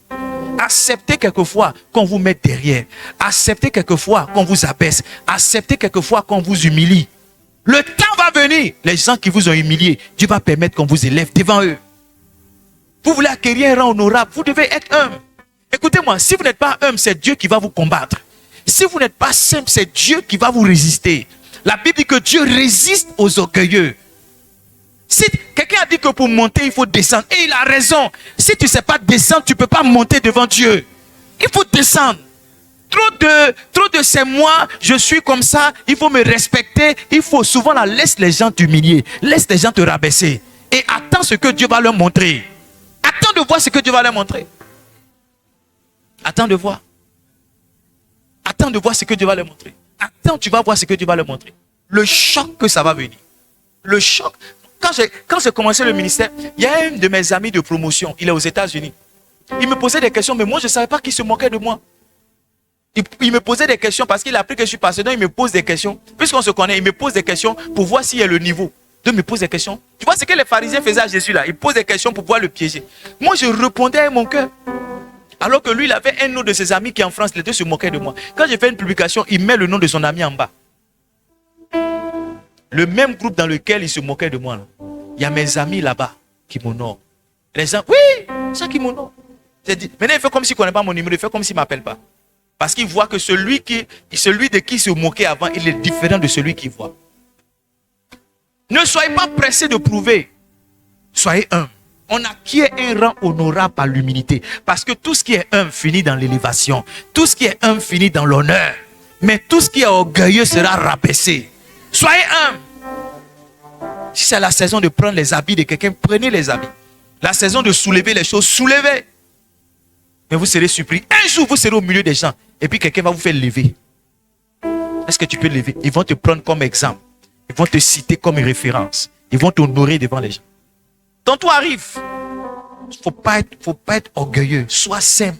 Acceptez quelquefois qu'on vous mette derrière. Acceptez quelquefois qu'on vous abaisse. Acceptez quelquefois qu'on vous humilie. Le temps va venir. Les gens qui vous ont humilié, Dieu va permettre qu'on vous élève devant eux. Vous voulez acquérir un rang honorable, vous devez être humble. Écoutez-moi, si vous n'êtes pas humble, c'est Dieu qui va vous combattre. Si vous n'êtes pas simple, c'est Dieu qui va vous résister. La Bible dit que Dieu résiste aux orgueilleux. Si quelqu'un a dit que pour monter, il faut descendre. Et il a raison. Si tu ne sais pas descendre, tu ne peux pas monter devant Dieu. Il faut descendre. Trop de c'est moi, je suis comme ça, il faut me respecter. Il faut souvent laisse les gens t'humilier, laisse les gens te rabaisser. Et attends ce que Dieu va leur montrer. Attends de voir ce que Dieu va leur montrer. Attends de voir. Attends de voir ce que Dieu va leur montrer. Attends, tu vas voir ce que Dieu va leur montrer. Le choc que ça va venir. Le choc. Quand j'ai commencé le ministère, il y a un de mes amis de promotion, il est aux États-Unis. Il me posait des questions, mais moi je ne savais pas qu'il se moquait de moi. Il me posait des questions parce qu'il a appris que je suis pasteur. Donc il me pose des questions. Puisqu'on se connaît, il me pose des questions pour voir s'il y a le niveau. Donc il me pose des questions. Tu vois ce que les pharisiens faisaient à Jésus là? Ils posent des questions pour pouvoir le piéger. Moi je répondais avec mon cœur. Alors que lui, il avait un autre de ses amis qui est en France. Les deux se moquaient de moi. Quand j'ai fait une publication, il met le nom de son ami en bas. Le même groupe dans lequel il se moquait de moi. Là. Il y a mes amis là-bas qui m'honorent. Les gens, oui, c'est ça qui m'honore. Maintenant il fait comme s'il ne connaît pas mon numéro. Il fait comme s'il ne m'appelle pas. Parce qu'il voit que celui de qui il se moquait avant, il est différent de celui qu'il voit. Ne soyez pas pressés de prouver. Soyez humbles. On acquiert un rang honorable par l'humilité. Parce que tout ce qui est humble finit dans l'élévation. Tout ce qui est humble finit dans l'honneur. Mais tout ce qui est orgueilleux sera rabaissé. Soyez humbles. Si c'est la saison de prendre les habits de quelqu'un, prenez les habits. La saison de soulever les choses, soulevez. Mais vous serez surpris. Un jour, vous serez au milieu des gens. Et puis quelqu'un va vous faire lever. Est-ce que tu peux lever? Ils vont te prendre comme exemple. Ils vont te citer comme référence. Ils vont t'honorer devant les gens. Quand tout arrive, il ne faut pas être orgueilleux. Sois simple.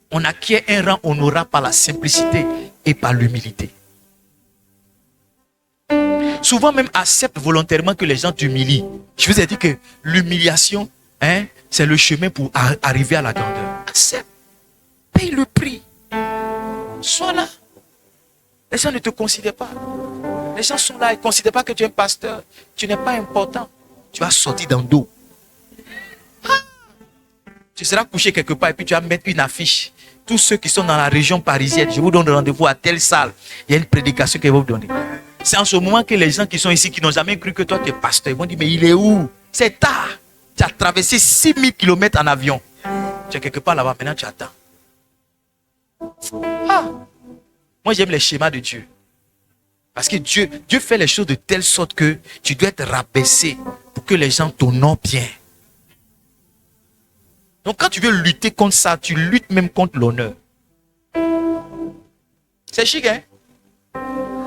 On acquiert un rang honorable par la simplicité et par l'humilité. Souvent même accepte volontairement que les gens t'humilient. Je vous ai dit que l'humiliation, c'est le chemin pour arriver à la grandeur. Accepte. Paye le prix. Sois là. Les gens ne te considèrent pas. Les gens sont là, ils ne considèrent pas que tu es un pasteur. Tu n'es pas important. Tu vas sortir dans le dos. Tu seras couché quelque part et puis tu vas mettre une affiche. Tous ceux qui sont dans la région parisienne, je vous donne rendez-vous à telle salle. Il y a une prédication qu'ils vont vous donner. C'est en ce moment que les gens qui sont ici, qui n'ont jamais cru que toi tu es pasteur, ils vont dire, mais il est où? C'est tard. Tu as traversé 6000 km en avion. Tu es quelque part là-bas, maintenant tu attends. Moi j'aime les schémas de Dieu. Parce que Dieu fait les choses de telle sorte que tu dois être rabaissé pour que les gens t'honorent bien. Donc quand tu veux lutter contre ça, tu luttes même contre l'honneur. C'est chic, hein?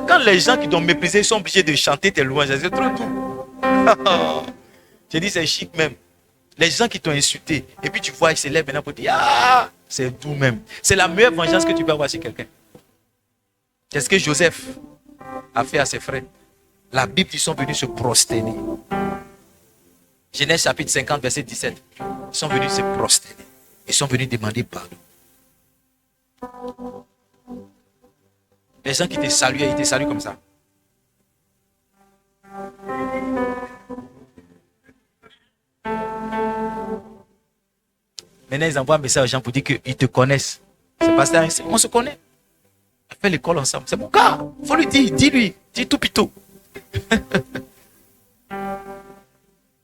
Quand les gens qui t'ont méprisé sont obligés de chanter tes louanges, c'est trop doux. J'ai dit c'est chic même. Les gens qui t'ont insulté, et puis tu vois, ils se lèvent maintenant pour dire, c'est doux même. C'est la meilleure vengeance que tu peux avoir chez quelqu'un. C'est ce que Joseph a fait à ses frères. La Bible dit qu'ils sont venus se prosterner. Genèse chapitre 50, verset 17. Ils sont venus se prosterner. Ils sont venus demander pardon. Les gens qui te saluaient, ils te saluent comme ça. Maintenant, ils envoient un message aux gens pour dire qu'ils te connaissent. C'est parce qu'on se connaît. On fait l'école ensemble. C'est mon gars. Il faut lui dire. Dis-lui. Dis tout pito.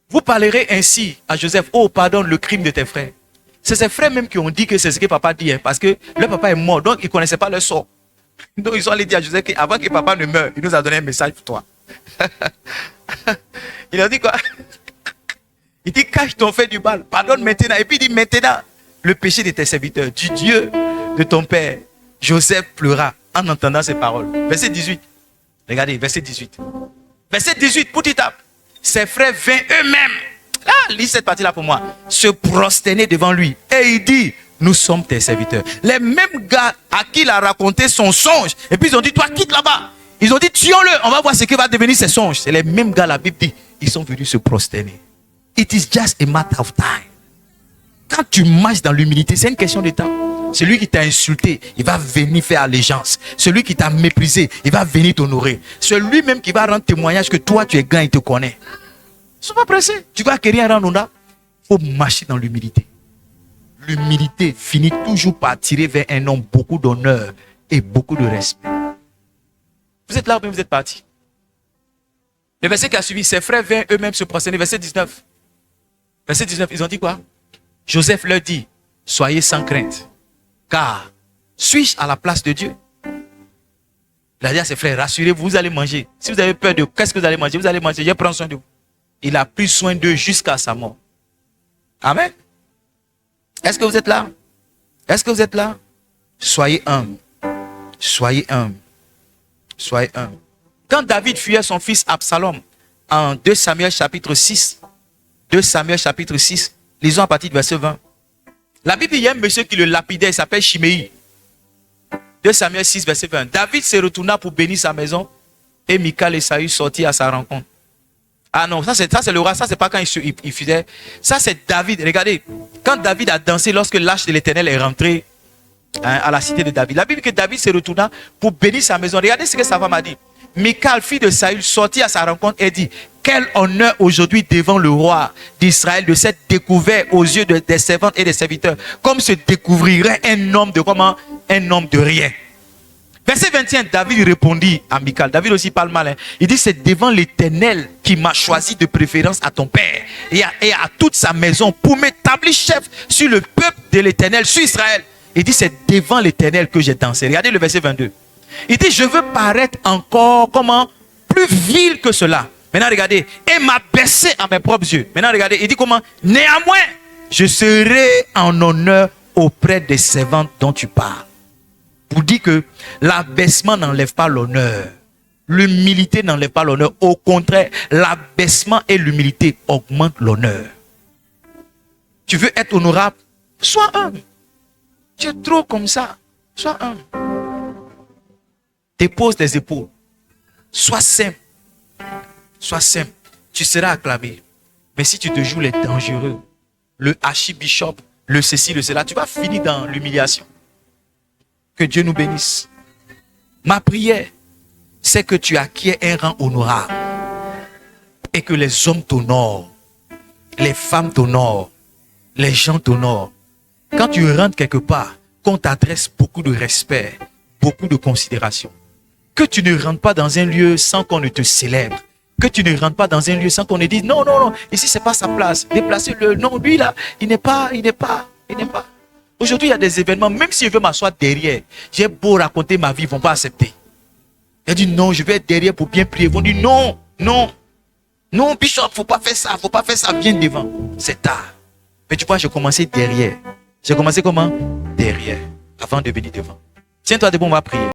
Vous parlerez ainsi à Joseph. Oh, pardonne le crime de tes frères. C'est ses frères même qui ont dit que c'est ce que papa dit. Parce que leur papa est mort. Donc, ils ne connaissaient pas leur sort. Donc, ils ont allé dire à Joseph qu'avant que papa ne meure, il nous a donné un message pour toi. Il a dit quoi? Il dit, cache ton fait du mal. Pardonne maintenant. Et puis il dit, maintenant, le péché de tes serviteurs, du Dieu de ton père. Joseph pleura en entendant ces paroles. Verset 18. Regardez, verset 18. Verset 18, pour tape. Ses frères vinrent eux-mêmes. Là, lis cette partie-là pour moi. Se prosterner devant lui. Et il dit, nous sommes tes serviteurs. Les mêmes gars à qui il a raconté son songe. Et puis ils ont dit, toi, quitte là-bas. Ils ont dit, tuons-le. On va voir ce qui va devenir ses songes. C'est les mêmes gars, la Bible dit, ils sont venus se prosterner. It is just a matter of time. Quand tu marches dans l'humilité, c'est une question de temps. Celui qui t'a insulté, il va venir faire allégeance. Celui qui t'a méprisé, il va venir t'honorer. Celui même qui va rendre témoignage que toi, tu es grand, il te connaît. Ne sois pas pressé. Tu vas acquérir un rang honorable. Il faut marcher dans l'humilité. L'humilité finit toujours par tirer vers un homme beaucoup d'honneur et beaucoup de respect. Vous êtes là ou bien vous êtes parti? Le verset qui a suivi, ses frères vinrent eux-mêmes se prosterner. Verset 19. Verset 19, ils ont dit quoi? Joseph leur dit, soyez sans crainte. Car, suis-je à la place de Dieu? Il a dit à ses frères, rassurez-vous, vous allez manger. Si vous avez peur de qu'est-ce que vous allez manger, vous allez manger, je prends soin de vous. Il a pris soin d'eux jusqu'à sa mort. Amen. Est-ce que vous êtes là? Est-ce que vous êtes là? Soyez humbles. Soyez humbles. Soyez humbles. Quand David fuyait son fils Absalom, en 2 Samuel chapitre 6, 2 Samuel chapitre 6, lisons à partir du verset 20. La Bible, il y a un monsieur qui le lapidait, il s'appelle Chiméi. 2 Samuel 6, verset 20. David se retourna pour bénir sa maison et Michal et Saül sortirent à sa rencontre. Ah non, ça c'est le roi, ça c'est pas quand il faisait. Ça c'est David. Regardez, quand David a dansé lorsque l'arche de l'Éternel est rentrée à la cité de David. La Bible dit que David se retourna pour bénir sa maison. Regardez ce que sa femme a dit. Michal, fille de Saül, sortit à sa rencontre et dit: quel honneur aujourd'hui devant le roi d'Israël de s'être découvert aux yeux des servantes et des serviteurs, comme se découvrirait un homme de comment? Un homme de rien. Verset 21, David répondit à Michal. David aussi parle mal. Il dit: c'est devant l'Éternel qui m'a choisi de préférence à ton père et à toute sa maison pour m'établir chef sur le peuple de l'Éternel, sur Israël. Il dit: c'est devant l'Éternel que j'ai dansé. Regardez le verset 22. Il dit: je veux paraître encore comment? Plus vil que cela. Maintenant regardez, et m'abaisser à mes propres yeux. Maintenant regardez, il dit comment? Néanmoins, je serai en honneur auprès des servantes dont tu parles. Pour dire que l'abaissement n'enlève pas l'honneur. L'humilité n'enlève pas l'honneur. Au contraire, l'abaissement et l'humilité augmentent l'honneur. Tu veux être honorable? Sois humble. Tu es trop comme ça. Sois humble. Dépose les épaules. Sois simple. Sois simple. Tu seras acclamé. Mais si tu te joues les dangereux, le archibishop, le ceci, le cela, tu vas finir dans l'humiliation. Que Dieu nous bénisse. Ma prière, c'est que tu acquiers un rang honorable et que les hommes t'honorent, les femmes t'honorent, les gens t'honorent. Quand tu rentres quelque part, qu'on t'adresse beaucoup de respect, beaucoup de considération. Que tu ne rentres pas dans un lieu sans qu'on ne te célèbre. Que tu ne rentres pas dans un lieu sans qu'on ne dise non, non, non, ici c'est pas sa place. Déplacez-le. Non, lui là, il n'est pas. Aujourd'hui, il y a des événements, même si je veux m'asseoir derrière, j'ai beau raconter ma vie, ils ne vont pas accepter. Il a dit non, je vais être derrière pour bien prier. Ils vont dire non, non, non, Bishop, faut pas faire ça, viens devant. C'est tard. Mais tu vois, j'ai commencé derrière. J'ai commencé comment? Derrière, avant de venir devant. Tiens-toi debout, on va prier.